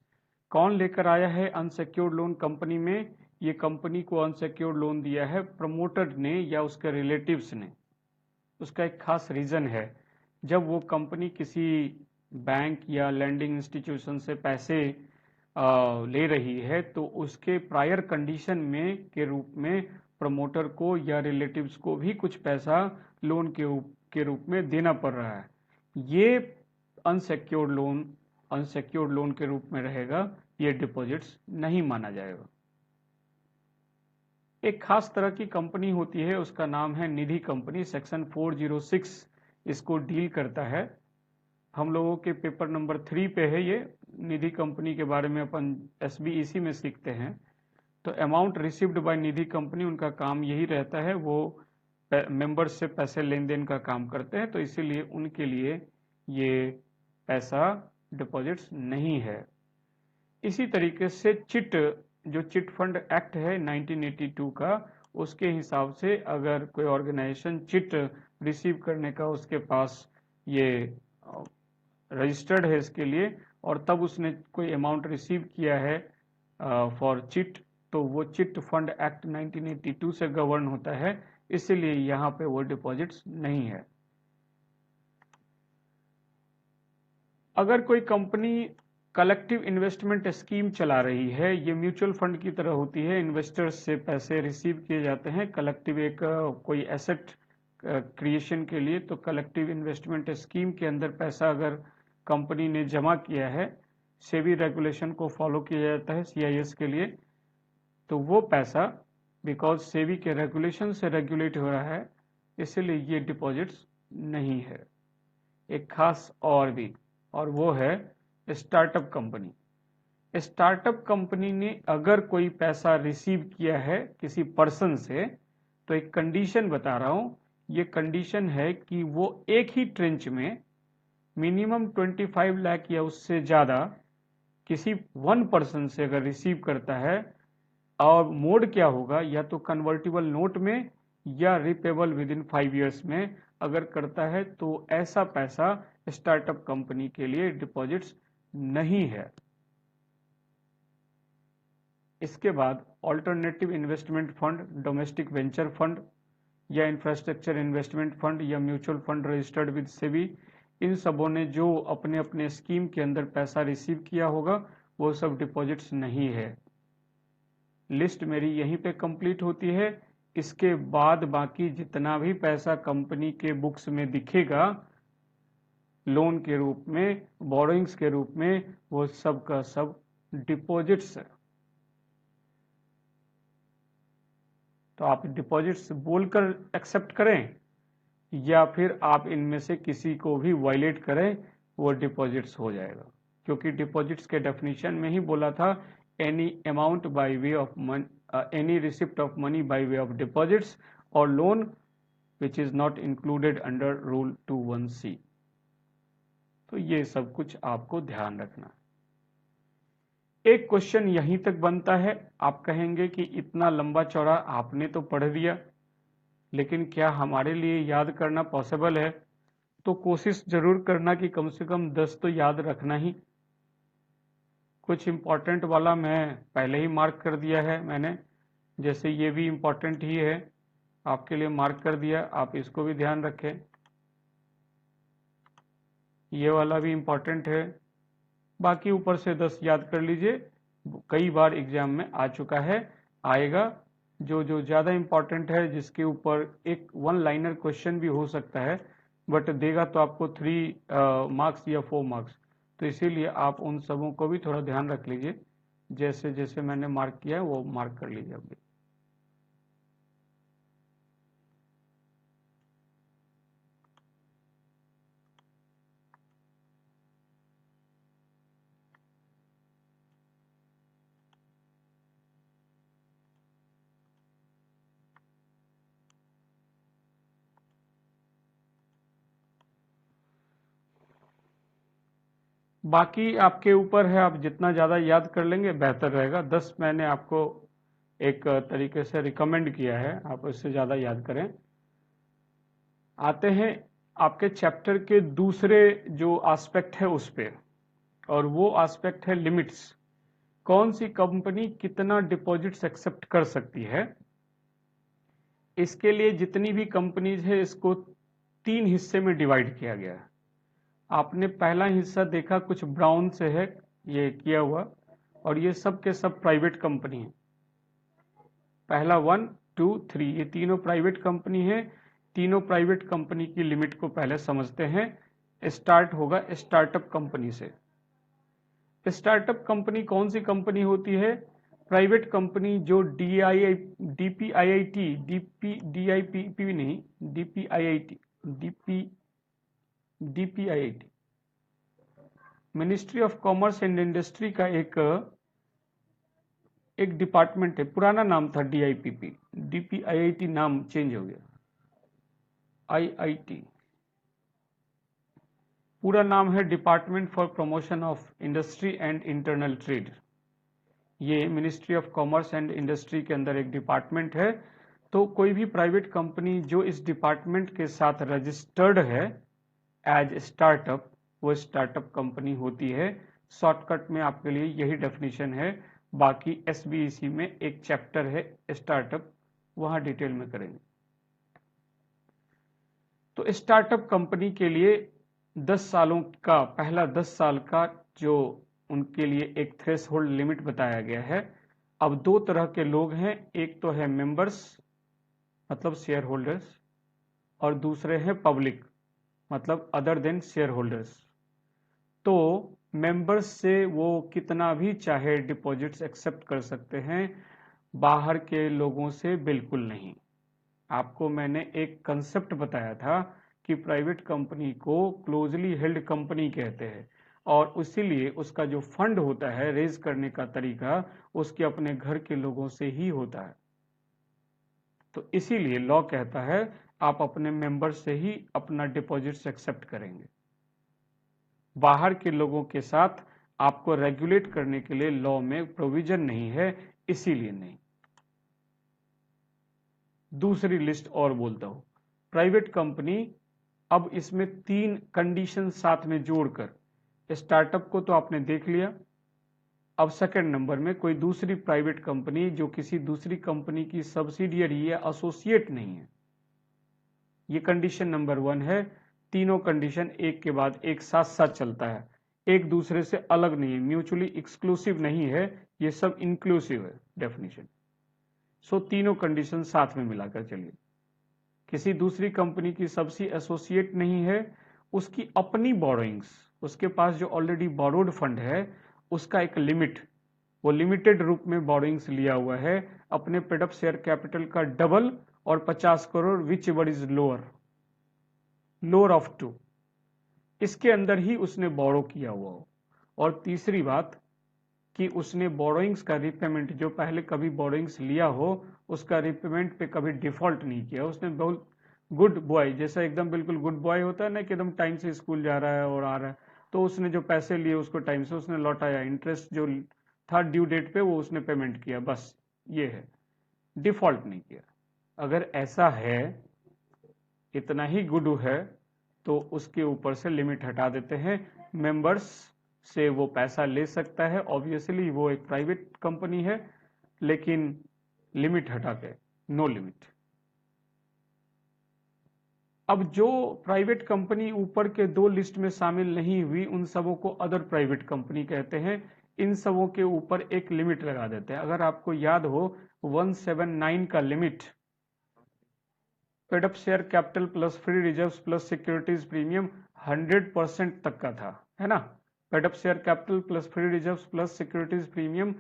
कौन लेकर आया है अनसेक्योर्ड लोन कंपनी में? ये कंपनी को अनसेक्योर्ड लोन दिया है प्रमोटर ने या उसके रिलेटिव्स ने। उसका एक खास रीजन है। जब वो कंपनी किसी बैंक या लैंडिंग इंस्टीट्यूशन से पैसे ले रही है तो उसके प्रायर कंडीशन में के रूप में प्रमोटर को या रिलेटिव्स को भी कुछ पैसा लोन के रूप में देना पड़ रहा है। ये अनसेक्योर्ड लोन के रूप में रहेगा, ये डिपॉजिट्स नहीं माना जाएगा। एक खास तरह की कंपनी होती है, उसका नाम है निधि कंपनी। सेक्शन 406 इसको डील करता है। हम लोगों के पेपर नंबर 3 पे है ये। निधि कंपनी के बारे में अपन SBEC में सीखते हैं। तो amount received by Nidhi company, उनका काम यही रहता है, वो मेंबर्स से पैसे लेन देन का काम करते हैं, तो इसीलिए उनके लिए ये पैसा डिपॉजिट्स नहीं है। इसी तरीके से जो चिट फंड एक्ट है 1982 का, उसके हिसाब से अगर कोई ऑर्गेनाइजेशन चिट रिसीव करने का उसके पास ये रजिस्टर्ड है इसके लिए, और तब उसने कोई अमाउंट रिसीव किया है फॉर चिट, तो वो चिट फंड एक्ट 1982 से गवर्न होता है, इसलिए यहाँ पे वो डिपॉजिट्स नहीं है। अगर कोई कंपनी कलेक्टिव इन्वेस्टमेंट स्कीम चला रही है, ये म्यूचुअल फंड की तरह होती है, इन्वेस्टर्स से पैसे रिसीव किए जाते हैं कलेक्टिव एक कोई एसेट क्रिएशन के लिए, तो कलेक्टिव इन्वेस्टमेंट स्कीम के अंदर पैसा अगर कंपनी ने जमा किया है, सेबी रेगुलेशन को फॉलो किया जाता है CIS के लिए, तो वो पैसा बिकॉज सेबी के रेगुलेशन से रेगुलेट हो रहा है, इसलिए ये डिपॉजिट्स नहीं है। एक खास और वो है स्टार्टअप कंपनी। स्टार्टअप कंपनी ने अगर कोई पैसा रिसीव किया है किसी पर्सन से, तो एक कंडीशन बता रहा हूं, ये कंडीशन है कि वो एक ही ट्रेंच में मिनिमम 25 लाख या उससे ज्यादा किसी वन पर्सन से अगर रिसीव करता है, और मोड क्या होगा, या तो कन्वर्टिबल नोट में या रिपेबल विद इन 5 ईयर्स में अगर करता है, तो ऐसा पैसा स्टार्टअप कंपनी के लिए डिपॉजिट्स नहीं है। इसके बाद alternative investment fund, domestic venture fund या इंफ्रास्ट्रक्चर इन्वेस्टमेंट फंड या mutual fund registered with SEBI, इन सबों ने जो अपने अपने स्कीम के अंदर पैसा रिसीव किया होगा, वो सब डिपॉजिट्स नहीं है। लिस्ट मेरी यहीं पे कंप्लीट होती है। इसके बाद बाकी जितना भी पैसा कंपनी के बुक्स में दिखेगा लोन के रूप में, बोरोइंग्स के रूप में, वो सब का सब डिपॉजिट्स है। तो आप डिपॉजिट्स बोलकर एक्सेप्ट करें या फिर आप इनमें से किसी को भी वायलेट करें, वो डिपॉजिट्स हो जाएगा, क्योंकि डिपॉजिट्स के डेफिनेशन में ही बोला था any amount by way of any receipt of money by way of deposits और loan which is not included under rule 21C। तो ये सब कुछ आपको ध्यान रखना। एक क्वेश्चन यहीं तक बनता है, आप कहेंगे कि इतना लंबा चौड़ा आपने तो पढ़ दिया, लेकिन क्या हमारे लिए याद करना पॉसिबल है? तो कोशिश जरूर करना कि कम से कम 10 तो याद रखना ही। कुछ इंपॉर्टेंट वाला मैं पहले ही मार्क कर दिया है मैंने, जैसे ये भी इंपॉर्टेंट ही है, आपके लिए मार्क कर दिया, आप इसको भी ध्यान रखें। ये वाला भी इंपॉर्टेंट है, बाकी ऊपर से 10 याद कर लीजिए, कई बार एग्जाम में आ चुका है, आएगा। जो जो ज़्यादा इंपॉर्टेंट है, जिसके ऊपर एक 1 लाइनर क्वेश्चन भी हो सकता है, बट देगा तो आपको 3 मार्क्स या 4 मार्क्स, तो इसीलिए आप उन सबों को भी थोड़ा ध्यान रख लीजिए। जैसे जैसे मैंने मार्क किया है वो मार्क कर लीजिए अभी। बाकी आपके ऊपर है, आप जितना ज़्यादा याद कर लेंगे बेहतर रहेगा। 10 मैंने आपको एक तरीके से रिकमेंड किया है, आप उससे ज़्यादा याद करें। आते हैं आपके चैप्टर के दूसरे जो एस्पेक्ट है उस पे, और वो एस्पेक्ट है लिमिट्स। कौन सी कंपनी कितना डिपॉजिट्स एक्सेप्ट कर सकती है। इसके लिए जितनी भी कंपनीज है इसको 3 हिस्से में डिवाइड किया गया है। आपने पहला हिस्सा देखा कुछ ब्राउन से है ये किया हुआ, और ये सब के सब प्राइवेट कंपनी है। पहला 1, 2, 3 ये तीनों प्राइवेट कंपनी है। तीनों प्राइवेट कंपनी की लिमिट को पहले समझते हैं। स्टार्ट होगा स्टार्टअप कंपनी से। स्टार्टअप कंपनी कौन सी कंपनी होती है। प्राइवेट कंपनी जो डीपीआईआईटी डीपीआईपी नहीं DPIIT DPIIT ministry of commerce and industry का एक डिपार्टमेंट है। पुराना नाम था डीआईपीपी, डीपीआईआईटी नाम चेंज हो गया। आईआईटी पूरा नाम है department for promotion of industry and internal trade. ये ministry of commerce and industry के अंदर एक डिपार्टमेंट है। तो कोई भी प्राइवेट कंपनी जो इस डिपार्टमेंट के साथ रजिस्टर्ड है एज स्टार्टअप, वो स्टार्टअप कंपनी होती है। शॉर्टकट में आपके लिए यही डेफिनेशन है। बाकी एसबीईसी में एक चैप्टर है स्टार्टअप, वहां डिटेल में करेंगे। तो स्टार्टअप कंपनी के लिए 10 सालों का, पहला 10 साल का जो उनके लिए एक थ्रेशहोल्ड लिमिट बताया गया है। अब दो तरह के लोग हैं, एक तो है मेंबर्स मतलब शेयर होल्डर्स, और दूसरे हैं पब्लिक मतलब अदर देन शेयर होल्डर्स। तो मेंबर्स से वो कितना भी चाहे डिपॉजिट्स एक्सेप्ट कर सकते हैं, बाहर के लोगों से बिल्कुल नहीं। आपको मैंने एक कंसेप्ट बताया था कि प्राइवेट कंपनी को क्लोजली हेल्ड कंपनी कहते हैं, और इसीलिए उसका जो फंड होता है रेज करने का तरीका उसके अपने घर के लोगों से ही होता है। तो इसीलिए लॉ कहता है आप अपने मेंबर से ही अपना डिपॉजिट्स एक्सेप्ट करेंगे। बाहर के लोगों के साथ आपको रेगुलेट करने के लिए लॉ में प्रोविजन नहीं है, इसीलिए नहीं। दूसरी लिस्ट और बोलता हूं, प्राइवेट कंपनी, अब इसमें 3 कंडीशन साथ में जोड़कर, स्टार्टअप को तो आपने देख लिया। अब सेकंड नंबर में कोई दूसरी प्राइवेट कंपनी जो किसी दूसरी कंपनी की सब्सिडियरी या एसोसिएट नहीं है, ये कंडीशन नंबर 1 है। तीनों कंडीशन एक के बाद एक साथ साथ चलता है, एक दूसरे से अलग नहीं है, म्यूचुअली एक्सक्लूसिव नहीं है, ये सब इंक्लूसिव है डेफिनेशन। सो तीनों कंडीशन साथ में मिलाकर चलिए। किसी दूसरी कंपनी की सबसी एसोसिएट नहीं है, उसकी अपनी बोरोइंग्स, उसके पास जो ऑलरेडी बोरोड फंड है उसका एक लिमिट, वो लिमिटेड रूप में बोरोइंग्स लिया हुआ है, अपने पेड अप शेयर कैपिटल का डबल और 50 crore, which ever is lower of 2, इसके अंदर ही उसने बोरो किया हुआ हो। और तीसरी बात कि उसने बोरोइंग्स का रिपेमेंट, जो पहले कभी बोरोइंग्स लिया हो उसका रिपेमेंट पे कभी डिफॉल्ट नहीं किया। उसने बहुत गुड बॉय, जैसा एकदम बिल्कुल गुड बॉय होता है ना कि एकदम टाइम से स्कूल जा रहा है और आ रहा है, तो उसने जो पैसे लिए उसको टाइम से उसने लौटाया, इंटरेस्ट जो था ड्यू डेट पे वो उसने पेमेंट किया, बस ये है, डिफॉल्ट नहीं किया। अगर ऐसा है, इतना ही गुड है, तो उसके ऊपर से लिमिट हटा देते हैं। मेंबर्स से वो पैसा ले सकता है, ऑब्वियसली वो एक प्राइवेट कंपनी है, लेकिन लिमिट हटा के नो लिमिट। अब जो प्राइवेट कंपनी ऊपर के 2 लिस्ट में शामिल नहीं हुई उन सबों को अदर प्राइवेट कंपनी कहते हैं। इन सबों के ऊपर एक लिमिट लगा देते हैं। अगर आपको याद हो 179 का limit paid up share capital plus free reserves plus securities premium 100% तक का था, है ना। Paid up share capital plus free reserves plus securities premium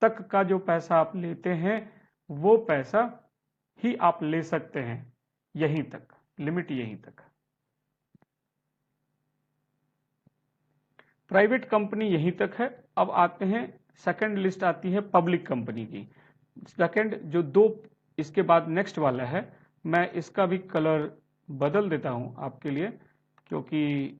तक का जो पैसा आप लेते हैं वो पैसा ही आप ले सकते हैं, यहीं तक लिमिट, यहीं तक। प्राइवेट कंपनी यहीं तक है। अब आते हैं, सेकंड लिस्ट आती है पब्लिक कंपनी की। सेकंड जो 2 इसके बाद नेक्स्ट वाला है, मैं इसका भी कलर बदल देता हूं आपके लिए, क्योंकि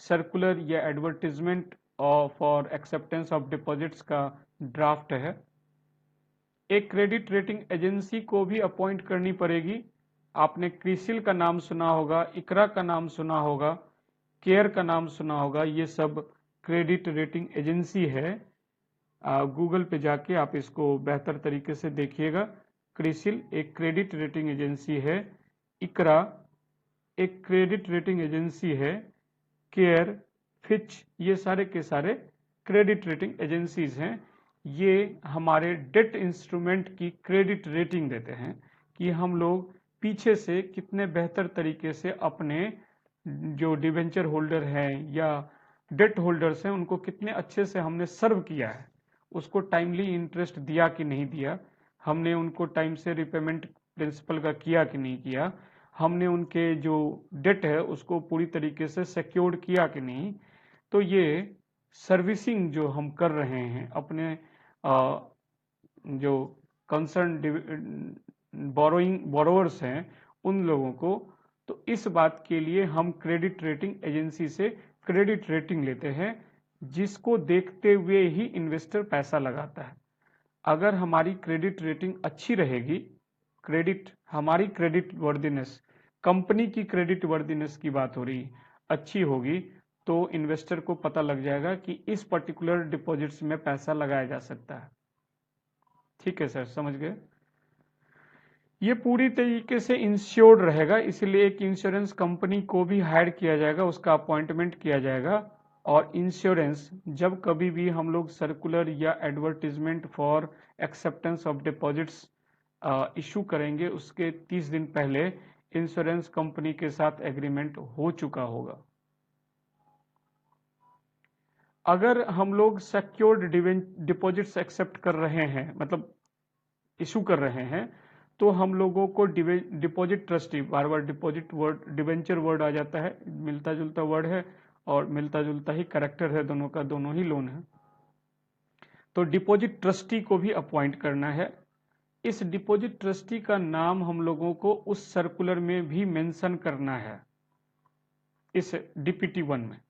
सर्कुलर या advertisement for acceptance of deposits का ड्राफ्ट है। एक क्रेडिट रेटिंग एजेंसी को भी अपॉइंट करनी पड़ेगी। आपने क्रिसिल का नाम सुना होगा, इकरा का नाम सुना होगा, केयर का नाम सुना होगा, ये सब क्रेडिट रेटिंग एजेंसी है। गूगल पे जाके आप इसको बेहतर तरीके से देखिएगा। क्रिसिल एक क्रेडिट रेटिंग एजेंसी है, इकरा एक क्रेडिट रेटिंग एजेंसी है, केयर, फिच, ये सारे के सारे क्रेडिट रेटिंग एजेंसीज हैं। ये हमारे डेट इंस्ट्रूमेंट की क्रेडिट रेटिंग देते हैं कि हम लोग पीछे से कितने बेहतर तरीके से अपने जो डिवेंचर होल्डर हैं या डेट होल्डर्स हैं उनको कितने अच्छे से हमने सर्व किया है, उसको टाइमली इंटरेस्ट दिया कि नहीं दिया, हमने उनको टाइम से रिपेमेंट प्रिंसिपल का किया कि नहीं किया, हमने उनके जो डेट है उसको पूरी तरीके से सिक्योर्ड किया कि नहीं। तो ये सर्विसिंग जो हम कर रहे हैं अपने जो कंसर्न बोरोवर्स हैं उन लोगों को, तो इस बात के लिए हम क्रेडिट रेटिंग एजेंसी से क्रेडिट रेटिंग लेते हैं, जिसको देखते हुए ही इन्वेस्टर पैसा लगाता है। अगर हमारी क्रेडिट रेटिंग अच्छी रहेगी, हमारी क्रेडिट वर्दीनेस, कंपनी की क्रेडिट वर्दीनेस की बात हो रही, अच्छी होगी, तो इन्वेस्टर को पता लग जाएगा कि इस पर्टिकुलर डिपॉजिट्स में पैसा लगाया जा सकता है। ठीक है सर, समझ गए। ये पूरी तरीके से इंश्योर्ड रहेगा, इसलिए एक इंश्योरेंस कंपनी को भी हायर किया जाएगा, उसका अपॉइंटमेंट किया जाएगा। और इंश्योरेंस जब कभी भी हम लोग सर्कुलर या advertisement for acceptance of deposits issue करेंगे, उसके 30 दिन पहले इंश्योरेंस कंपनी के साथ एग्रीमेंट हो चुका होगा। अगर हम लोग सिक्योर्ड डिपॉजिट्स एक्सेप्ट कर रहे हैं, मतलब इशू कर रहे हैं, तो हम लोगों को डिपॉजिट ट्रस्टी, बार बार डिपॉजिट वर्ड डिवेंचर वर्ड आ जाता है, मिलता जुलता वर्ड है और मिलता जुलता ही कैरेक्टर है दोनों का, दोनों ही लोन है। तो डिपॉजिट ट्रस्टी को भी अपॉइंट करना है। इस डिपॉजिट ट्रस्टी का नाम हम लोगों को उस सर्कुलर में भी मेंशन करना है, इस डीपीटी 1 में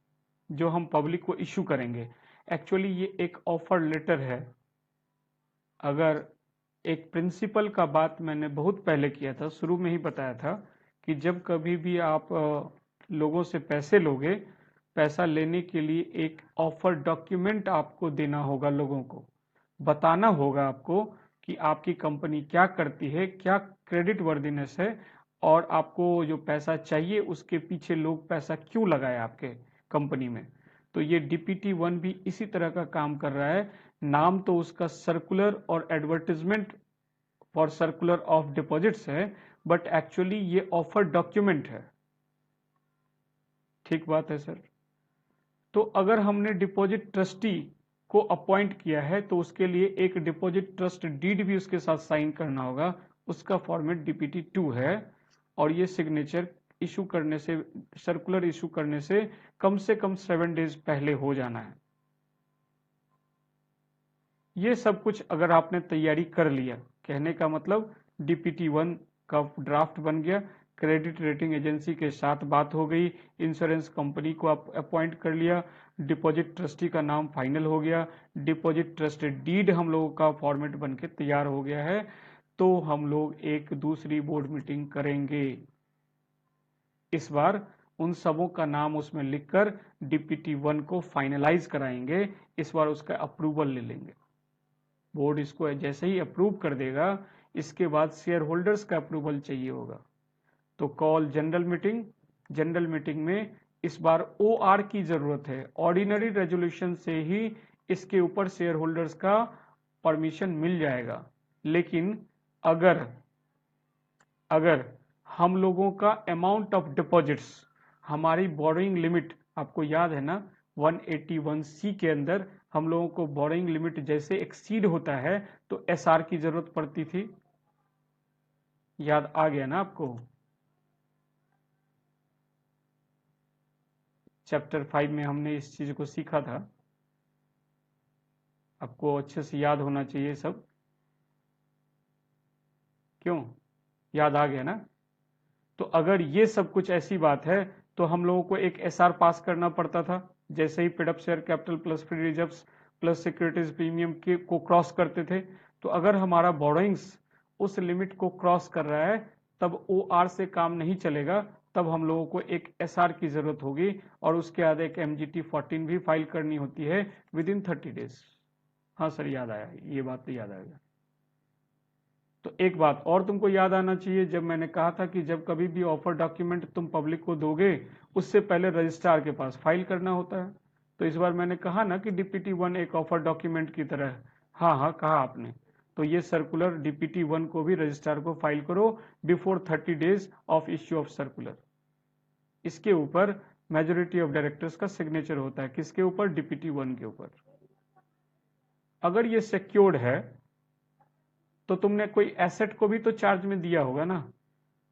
जो हम पब्लिक को इशू करेंगे। एक्चुअली ये एक ऑफर लेटर है। अगर एक प्रिंसिपल का बात मैंने बहुत पहले किया था, शुरू में ही बताया था कि जब कभी भी आप लोगों से पैसे लोगे, पैसा लेने के लिए एक ऑफर डॉक्यूमेंट आपको देना होगा, लोगों को बताना होगा आपको कि आपकी कंपनी क्या करती है, क्या क्रेडिट वर्दीनेस है, और आपको जो पैसा चाहिए उसके पीछे लोग पैसा क्यों लगाए आपके कंपनी में। तो ये डीपीटी 1 भी इसी तरह का काम कर रहा है। नाम तो उसका सर्कुलर और advertisement for circular of deposits है, बट एक्चुअली ये ऑफर डॉक्यूमेंट है। ठीक बात है सर। तो अगर हमने डिपॉजिट ट्रस्टी को अपॉइंट किया है तो उसके लिए एक डिपॉजिट ट्रस्ट डीड भी उसके साथ साइन करना होगा, उसका फॉर्मेट डीपीटी 2 है। और ये सिग्नेचर इशू करने से, सर्कुलर इशू करने से कम 7 डेज पहले हो जाना है। ये सब कुछ अगर आपने तैयारी कर लिया, कहने का मतलब डीपीटी 1 का ड्राफ्ट बन गया, क्रेडिट रेटिंग एजेंसी के साथ बात हो गई, इंश्योरेंस कंपनी को आप अपॉइंट कर लिया, डिपॉजिट ट्रस्टी का नाम फाइनल हो गया, डिपॉजिट ट्रस्ट डीड हम लोगों का फॉर्मेट बन के तैयार हो गया है, तो हम लोग एक दूसरी बोर्ड मीटिंग करेंगे। इस बार उन सबों का नाम उसमें लिखकर डीपीटी 1 को फाइनलाइज कराएंगे, इस बार उसका अप्रूवल ले लेंगे। बोर्ड इसको जैसे ही अप्रूव कर देगा, इसके बाद शेयर होल्डर्स का अप्रूवल चाहिए होगा। तो call general meeting, general meeting में इस बार ओआर की जरूरत है, ऑर्डिनरी रेजोल्यूशन से ही इसके ऊपर शेयर होल्डर्स का परमिशन मिल जाएगा। लेकिन अगर हम लोगों का अमाउंट ऑफ डिपॉजिट्स, हमारी बोरोइंग लिमिट, आपको याद है ना 181C के अंदर हम लोगों को बोरोइंग लिमिट जैसे एक्सीड होता है तो एसआर की जरूरत पड़ती थी, याद आ गया ना आपको। चैप्टर 5 में हमने इस चीज को सीखा था, आपको अच्छे से याद होना चाहिए सब। क्यों, याद आ गया ना। तो अगर ये सब कुछ ऐसी बात है तो हम लोगों को एक एसआर पास करना पड़ता था। जैसे ही paid up share capital plus free reserves plus securities premium के को क्रॉस करते थे, तो अगर हमारा बोरोइंग्स उस लिमिट को क्रॉस कर रहा है तब ओआर से काम नहीं चलेगा, तब हम लोगों को एक एसआर की जरूरत होगी और उसके बाद एक एमजीटी 14 भी फाइल करनी होती है विद इन 30 डेज। हाँ सर, याद आया, ये बात तो याद आएगा। तो एक बात और तुमको याद आना चाहिए, जब मैंने कहा था कि जब कभी भी ऑफर डॉक्यूमेंट तुम पब्लिक को दोगे उससे पहले रजिस्ट्रार के पास फाइल करना होता है। तो इस बार मैंने कहा ना कि डीपीटी 1 एक ऑफर डॉक्यूमेंट की तरह है। हाँ हाँ, कहा आपने। तो ये सर्कुलर डीपीटी 1 को भी रजिस्ट्रार को फाइल करो before 30 days of issue of circular. इसके ऊपर मेजोरिटी ऑफ डायरेक्टर्स का सिग्नेचर होता है। किसके ऊपर? डीपीटी 1 के ऊपर। अगर ये सिक्योर्ड है तो तुमने कोई एसेट को भी तो चार्ज में दिया होगा ना,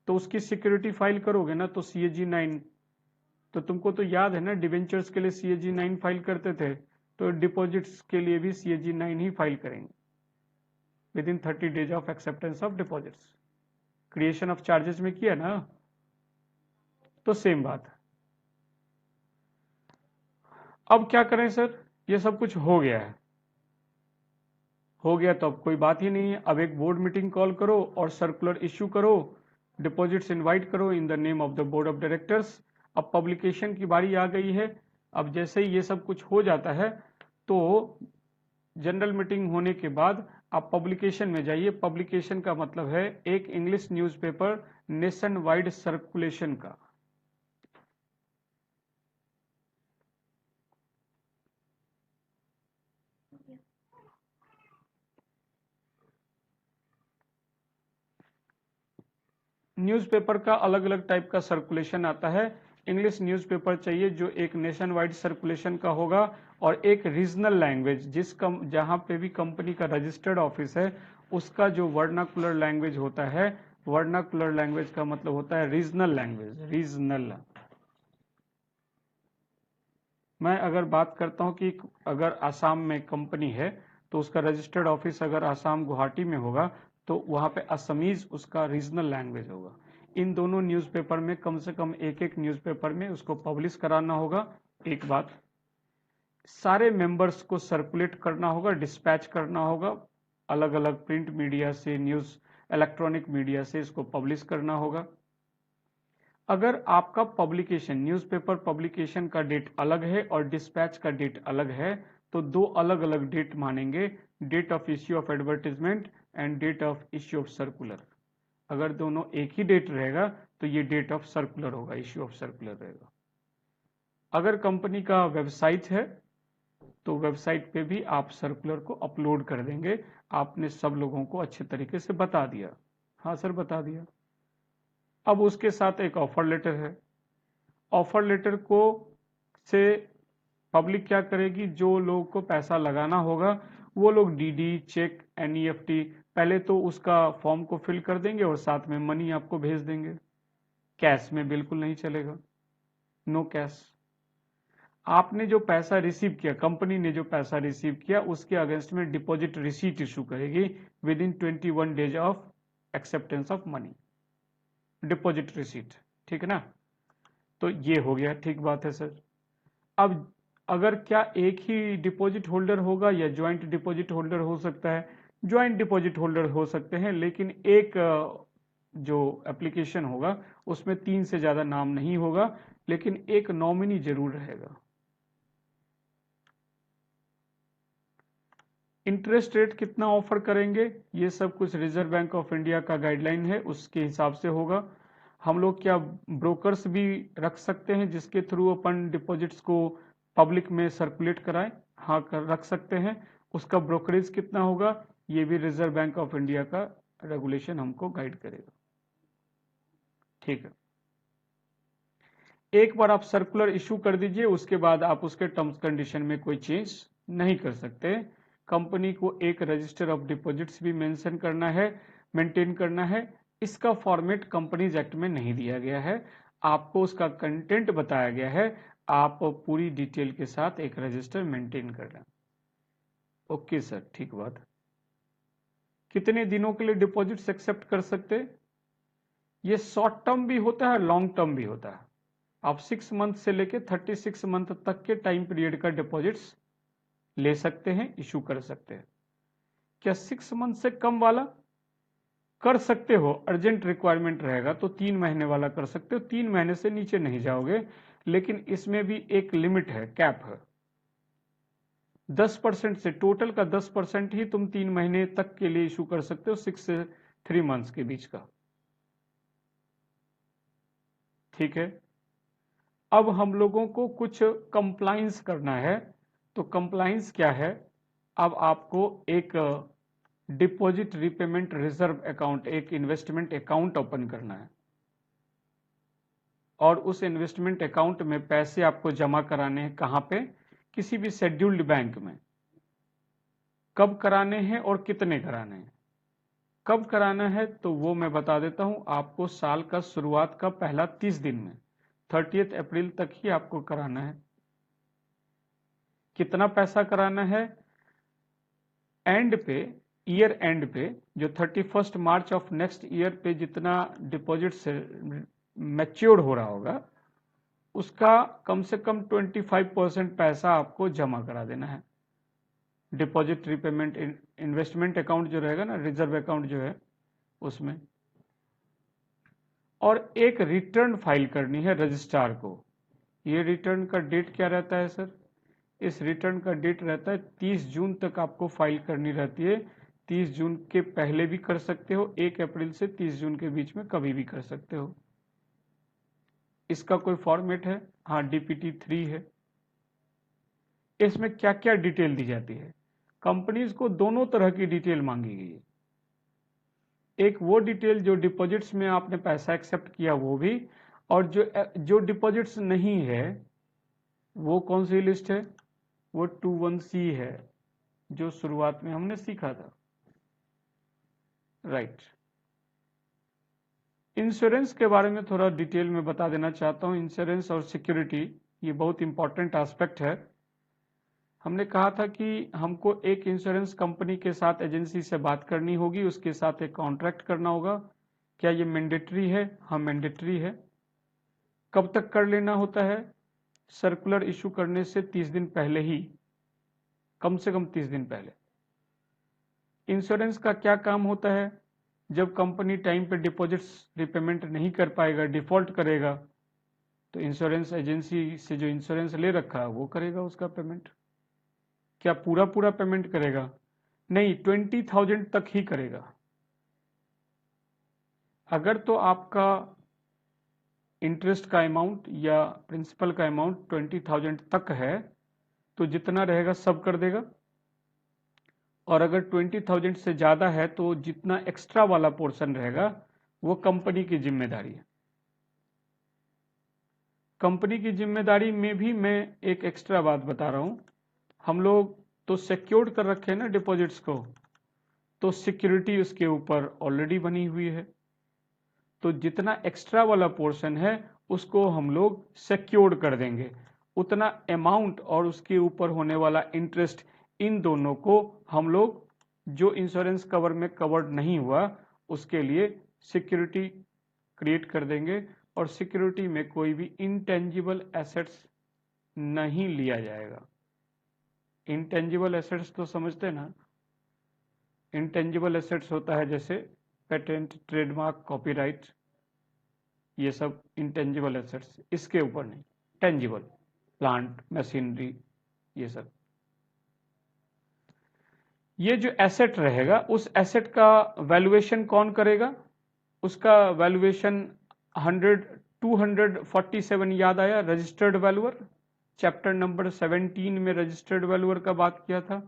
तो उसकी सिक्योरिटी फाइल करोगे ना, तो सीएजी 9। तो तुमको तो याद है ना, डिवेंचर्स के लिए सीएजी 9 फाइल करते थे, तो डिपॉजिट्स के लिए भी सीएजी 9 ही फाइल करेंगे with in 30 days of acceptance of deposits. Creation of charges में किया ना, तो सेम बात है। अब क्या करें सर, ये सब कुछ हो गया है, हो गया तो अब कोई बात ही नहीं है। अब एक बोर्ड मीटिंग कॉल करो और सर्कुलर इश्यू करो, डिपॉजिट्स इनवाइट करो in the name of the board of directors. अब पब्लिकेशन की बारी आ गई है। अब जैसे ही ये सब कुछ हो जाता है तो जनरल मीटिंग होने के बाद आप पब्लिकेशन में जाइए। पब्लिकेशन का मतलब है एक English newspaper nation wide circulation का। न्यूज़पेपर का अलग अलग टाइप का सर्कुलेशन आता है। इंग्लिश न्यूज़पेपर चाहिए जो एक नेशन वाइड सर्कुलेशन का होगा, और एक रीजनल लैंग्वेज जहां पे भी कंपनी का रजिस्टर्ड ऑफिस है उसका जो वर्नाकुलर लैंग्वेज होता है। वर्नाकुलर लैंग्वेज का मतलब होता है रीजनल लैंग्वेज। रीजनल, मैं अगर बात करता हूं कि अगर आसाम में कंपनी है तो उसका रजिस्टर्ड ऑफिस अगर आसाम गुवाहाटी में होगा तो वहां पे असमीज उसका रीजनल लैंग्वेज होगा। इन दोनों न्यूज़पेपर में कम से कम एक एक न्यूज़पेपर में उसको पब्लिश कराना होगा। एक बात, सारे मेंबर्स को सर्कुलेट करना होगा, डिस्पैच करना होगा, अलग अलग प्रिंट मीडिया से, न्यूज़ इलेक्ट्रॉनिक मीडिया से इसको पब्लिश करना होगा। अगर आपका पब्लिकेशन न्यूज़पेपर पब्लिकेशन का डेट अलग है और डिस्पैच का डेट अलग है तो दो अलग अलग डेट मानेंगे, date of issue of advertisement and date of issue of circular. अगर दोनों एक ही डेट रहेगा तो ये डेट ऑफ सर्कुलर होगा, इश्यू ऑफ सर्कुलर रहेगा। अगर कंपनी का वेबसाइट है तो वेबसाइट पे भी आप सर्कुलर को अपलोड कर देंगे। आपने सब लोगों को अच्छे तरीके से बता दिया। हाँ सर, बता दिया। अब उसके साथ एक ऑफर लेटर है। ऑफर लेटर को से पब्लिक क्या करेगी, जो लोगों को पैसा लगाना होगा वो लोग डीडी, चेक, एनईएफटी पहले तो उसका फॉर्म को फिल कर देंगे और साथ में मनी आपको भेज देंगे। कैश में बिल्कुल नहीं चलेगा, नो कैश। आपने जो पैसा रिसीव किया, कंपनी ने जो पैसा रिसीव किया उसके अगेंस्ट में डिपॉजिट रिसीट इशू करेगी with in 21 days of acceptance of money, deposit receipt. ठीक है ना, तो ये हो गया, ठीक बात है सर। अब अगर क्या एक ही डिपॉजिट होल्डर होगा या ज्वाइंट डिपॉजिट होल्डर हो सकता है? ज्वाइंट डिपॉजिट होल्डर हो सकते हैं, लेकिन एक जो एप्लीकेशन होगा उसमें 3 से ज्यादा नाम नहीं होगा, लेकिन एक नॉमिनी जरूर रहेगा। इंटरेस्ट रेट कितना ऑफर करेंगे ये सब कुछ रिजर्व बैंक ऑफ इंडिया का गाइडलाइन है, उसके हिसाब से होगा। हम लोग क्या ब्रोकर्स भी रख सकते हैं जिसके थ्रू अपन डिपॉजिट्स को पब्लिक में सर्कुलेट कराएं? हाँ, रख सकते हैं। उसका ब्रोकरेज कितना होगा ये भी रिजर्व बैंक ऑफ इंडिया का रेगुलेशन हमको गाइड करेगा। ठीक है, एक बार आप सर्कुलर इशू कर दीजिए, उसके बाद आप उसके टर्म्स कंडीशन में कोई चेंज नहीं कर सकते। कंपनी को एक रजिस्टर ऑफ डिपॉजिट्स भी मेंशन करना है, मेंटेन करना है। इसका फॉर्मेट कंपनीज एक्ट में नहीं दिया गया है, आपको उसका कंटेंट बताया गया है। आप पूरी डिटेल के साथ एक रजिस्टर मेंटेन करना। ओके सर, ठीक बात। कितने दिनों के लिए डिपॉजिट्स एक्सेप्ट कर सकते? ये शॉर्ट टर्म भी होता है, लॉन्ग टर्म भी होता है। आप 6 मंथ से लेके 36 मंथ तक के टाइम पीरियड का डिपॉजिट्स ले सकते हैं, इशू कर सकते हैं। क्या 6 मंथ से कम वाला कर सकते हो? अर्जेंट रिक्वायरमेंट रहेगा तो 3 महीने वाला कर सकते हो, 3 महीने से नीचे नहीं जाओगे, लेकिन इसमें भी एक लिमिट है, कैप है। 10% से, टोटल का 10% ही तुम 3 महीने तक के लिए इशू कर सकते हो, 6 से 3 मंथ्स के बीच का। ठीक है, अब हम लोगों को कुछ कंप्लाइंस करना है। तो कंप्लाइंस क्या है? अब आपको एक डिपॉजिट रिपेमेंट रिजर्व अकाउंट, एक इन्वेस्टमेंट अकाउंट ओपन करना है, और उस इन्वेस्टमेंट अकाउंट में पैसे आपको जमा कराने हैं। कहां पे? किसी भी शेड्यूल्ड बैंक में। कब कराने हैं और कितने कराने हैं? कब कराना है तो वो मैं बता देता हूं आपको। साल का शुरुआत का पहला 30 दिन में, 30 अप्रैल तक ही आपको कराना है। कितना पैसा कराना है? एंड पे, ईयर एंड पे, जो 31 मार्च ऑफ नेक्स्ट ईयर पे जितना डिपॉजिट से मैच्योर हो रहा होगा, उसका कम से कम 25% पैसा आपको जमा करा देना है। डिपॉजिट रिपेमेंट इन्वेस्टमेंट अकाउंट जो रहेगा ना, रिजर्व अकाउंट जो है उसमें। और एक रिटर्न फाइल करनी है रजिस्ट्रार को। ये रिटर्न का डेट क्या रहता है सर? इस रिटर्न का डेट रहता है 30 जून तक आपको फाइल करनी रहती है। 30 जून के पहले भी कर सकते हो, 1 अप्रैल से 30 जून के बीच में कभी भी कर सकते हो। इसका कोई फॉर्मेट है? हाँ, डीपीटी 3 है। इसमें क्या क्या डिटेल दी जाती है? कंपनीज को दोनों तरह की डिटेल मांगी गई है। एक वो डिटेल जो डिपॉजिट्स में आपने पैसा एक्सेप्ट किया वो भी, और जो डिपॉजिट्स नहीं है वो कौन सी लिस्ट है? वो 21C है, जो शुरुआत में हमने सीखा था। राइट। इंश्योरेंस के बारे में थोड़ा डिटेल में बता देना चाहता हूं। इंश्योरेंस और सिक्योरिटी ये बहुत इंपॉर्टेंट एस्पेक्ट है। हमने कहा था कि हमको एक इंश्योरेंस कंपनी के साथ, एजेंसी से बात करनी होगी, उसके साथ एक कॉन्ट्रैक्ट करना होगा। क्या ये मैंडेटरी है? हाँ, मैंडेटरी है। कब तक कर लेना होता है? सर्कुलर इशू करने से 30 दिन पहले ही, कम से कम 30 दिन पहले। इंश्योरेंस का क्या काम होता है? जब कंपनी टाइम पे डिपॉजिट्स रिपेमेंट नहीं कर पाएगा, डिफॉल्ट करेगा, तो इंश्योरेंस एजेंसी से जो इंश्योरेंस ले रखा है वो करेगा उसका पेमेंट। क्या पूरा पूरा पेमेंट करेगा? नहीं, 20,000 तक ही करेगा। अगर तो आपका इंटरेस्ट का अमाउंट या प्रिंसिपल का अमाउंट 20,000 तक है तो जितना रहेगा सब कर देगा, और अगर 20,000 से ज्यादा है तो जितना एक्स्ट्रा वाला पोर्शन रहेगा वो कंपनी की जिम्मेदारी है। कंपनी की जिम्मेदारी में भी मैं एक एक्स्ट्रा बात बता रहा हूं। हम लोग तो सिक्योर्ड कर रखे हैं ना डिपॉजिट्स को, तो सिक्योरिटी उसके ऊपर ऑलरेडी बनी हुई है। तो जितना एक्स्ट्रा वाला पोर्शन है उसको हम लोग सिक्योर्ड कर देंगे। उतना अमाउंट और उसके ऊपर होने वाला इंटरेस्ट, इन दोनों को हम लोग, जो इंश्योरेंस कवर में कवर्ड नहीं हुआ उसके लिए सिक्योरिटी क्रिएट कर देंगे, और सिक्योरिटी में कोई भी इंटेंजिबल एसेट्स नहीं लिया जाएगा। इंटेंजिबल एसेट्स तो समझते ना? इंटेंजिबल एसेट्स होता है जैसे पेटेंट, ट्रेडमार्क, कॉपीराइट, ये सब इंटेंजिबल एसेट्स। इसके ऊपर नहीं, टेंजिबल, प्लांट, मशीनरी, ये सब। ये जो एसेट रहेगा उस एसेट का वैल्यूएशन कौन करेगा? उसका वैल्यूएशन 247 याद आया, रजिस्टर्ड वैल्यूअर। चैप्टर नंबर 17 में रजिस्टर्ड वैल्यूअर का बात किया था।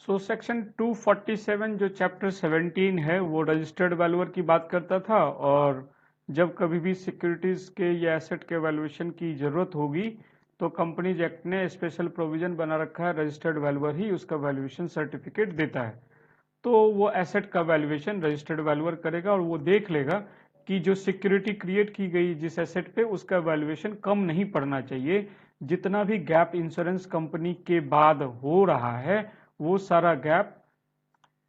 सो सेक्शन 247 जो चैप्टर 17 है वो रजिस्टर्ड वैल्यूअर की बात करता था, और जब कभी भी सिक्योरिटीज के या एसेट के वैल्यूएशन की जरूरत होगी तो कंपनीज एक्ट ने स्पेशल प्रोविजन बना रखा है, रजिस्टर्ड वैल्यूअर ही उसका वैल्यूएशन सर्टिफिकेट देता है। तो वो एसेट का वैल्यूएशन रजिस्टर्ड वैल्यूअर करेगा, और वो देख लेगा कि जो सिक्योरिटी क्रिएट की गई जिस एसेट पे, उसका वैल्यूएशन कम नहीं पड़ना चाहिए। जितना भी गैप इंश्योरेंस कंपनी के बाद हो रहा है वो सारा गैप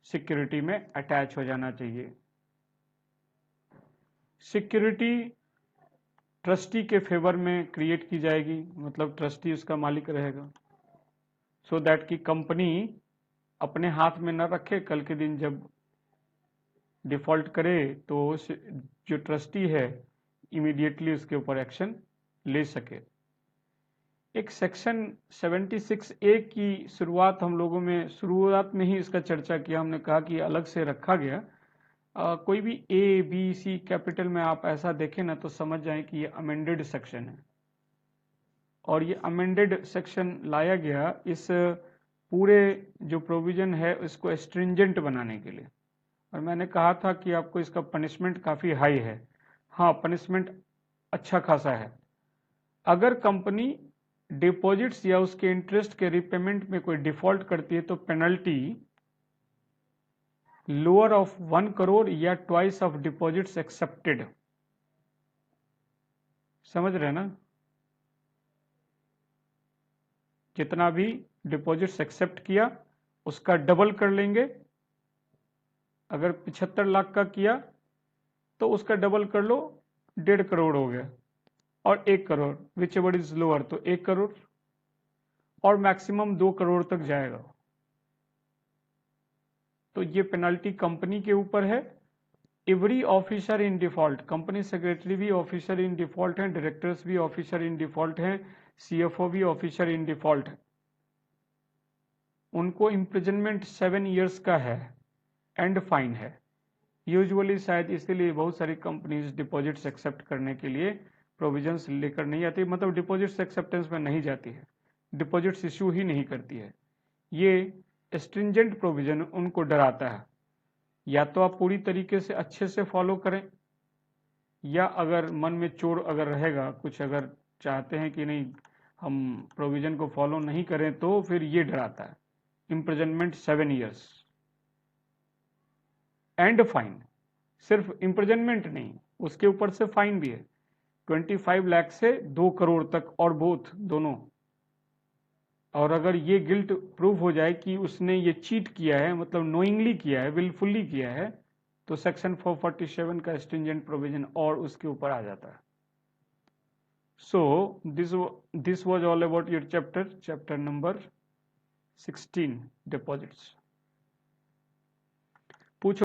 सिक्योरिटी में अटैच हो जाना चाहिए। सिक्योरिटी ट्रस्टी के फेवर में क्रिएट की जाएगी, मतलब ट्रस्टी उसका मालिक रहेगा, सो दैट कि कंपनी अपने हाथ में न रखे, कल के दिन जब डिफॉल्ट करे तो जो ट्रस्टी है इमीडिएटली उसके ऊपर एक्शन ले सके। एक सेक्शन 76A की शुरुआत हम लोगों में शुरुआत में ही इसका चर्चा किया, हमने कहा कि अलग से रखा गया। कोई भी A, B, C कैपिटल में आप ऐसा देखें ना तो समझ जाएं कि ये अमेंडेड सेक्शन है, और ये अमेंडेड सेक्शन लाया गया इस पूरे जो प्रोविजन है इसको स्ट्रिंजेंट बनाने के लिए। और मैंने कहा था कि आपको इसका पनिशमेंट काफ़ी हाई है। हाँ, पनिशमेंट अच्छा खासा है। अगर कंपनी डिपॉजिट्स या उसके इंटरेस्ट के रिपेमेंट में कोई डिफॉल्ट करती है तो पेनल्टी लोअर ऑफ 1 करोड़ या ट्वाइस ऑफ डिपॉजिट्स एक्सेप्टेड। समझ रहे ना, जितना भी डिपॉजिट्स एक्सेप्ट किया उसका डबल कर लेंगे। अगर 75 लाख का किया तो उसका डबल कर लो, 1.5 करोड़ हो गया, और 1 crore which ever is lower तो 1 करोड़, और मैक्सिमम 2 करोड़ तक जाएगा। तो ये पेनल्टी कंपनी के ऊपर है। Every officer in default, company secretary भी ऑफिसर इन डिफॉल्ट हैं, डायरेक्टर्स भी ऑफिसर इन डिफॉल्ट हैं, CFO भी ऑफिसर इन डिफॉल्ट है, उनको इम्प्रिजनमेंट 7 ईयर्स का है एंड फाइन है। यूजुअली शायद इसीलिए बहुत सारी कंपनीज डिपॉजिट्स एक्सेप्ट करने के लिए प्रोविजंस लेकर नहीं आती, मतलब डिपॉजिट्स एक्सेप्टेंस में नहीं जाती है, डिपॉजिट्स इशू ही नहीं करती है। ये स्ट्रिंजेंट प्रोविजन उनको डराता है। या तो आप पूरी तरीके से अच्छे से फॉलो करें, या अगर मन में चोर अगर रहेगा कुछ, अगर चाहते हैं कि नहीं हम प्रोविजन को फॉलो नहीं करें, तो फिर ये डराता है इम्प्रिजनमेंट 7 ईयर्स एंड फाइन। सिर्फ इम्प्रिजनमेंट नहीं, उसके ऊपर से फाइन भी है 25 लाख से 2 करोड़ तक, और बोथ दोनों। और अगर ये गिल्ट प्रूव हो जाए कि उसने ये चीट किया है, मतलब नोइंगली किया है, विलफुली किया है, तो सेक्शन 447 का स्ट्रिंजेंट प्रोविजन और उसके ऊपर आ जाता है। So this was all about your chapter number 16 deposits.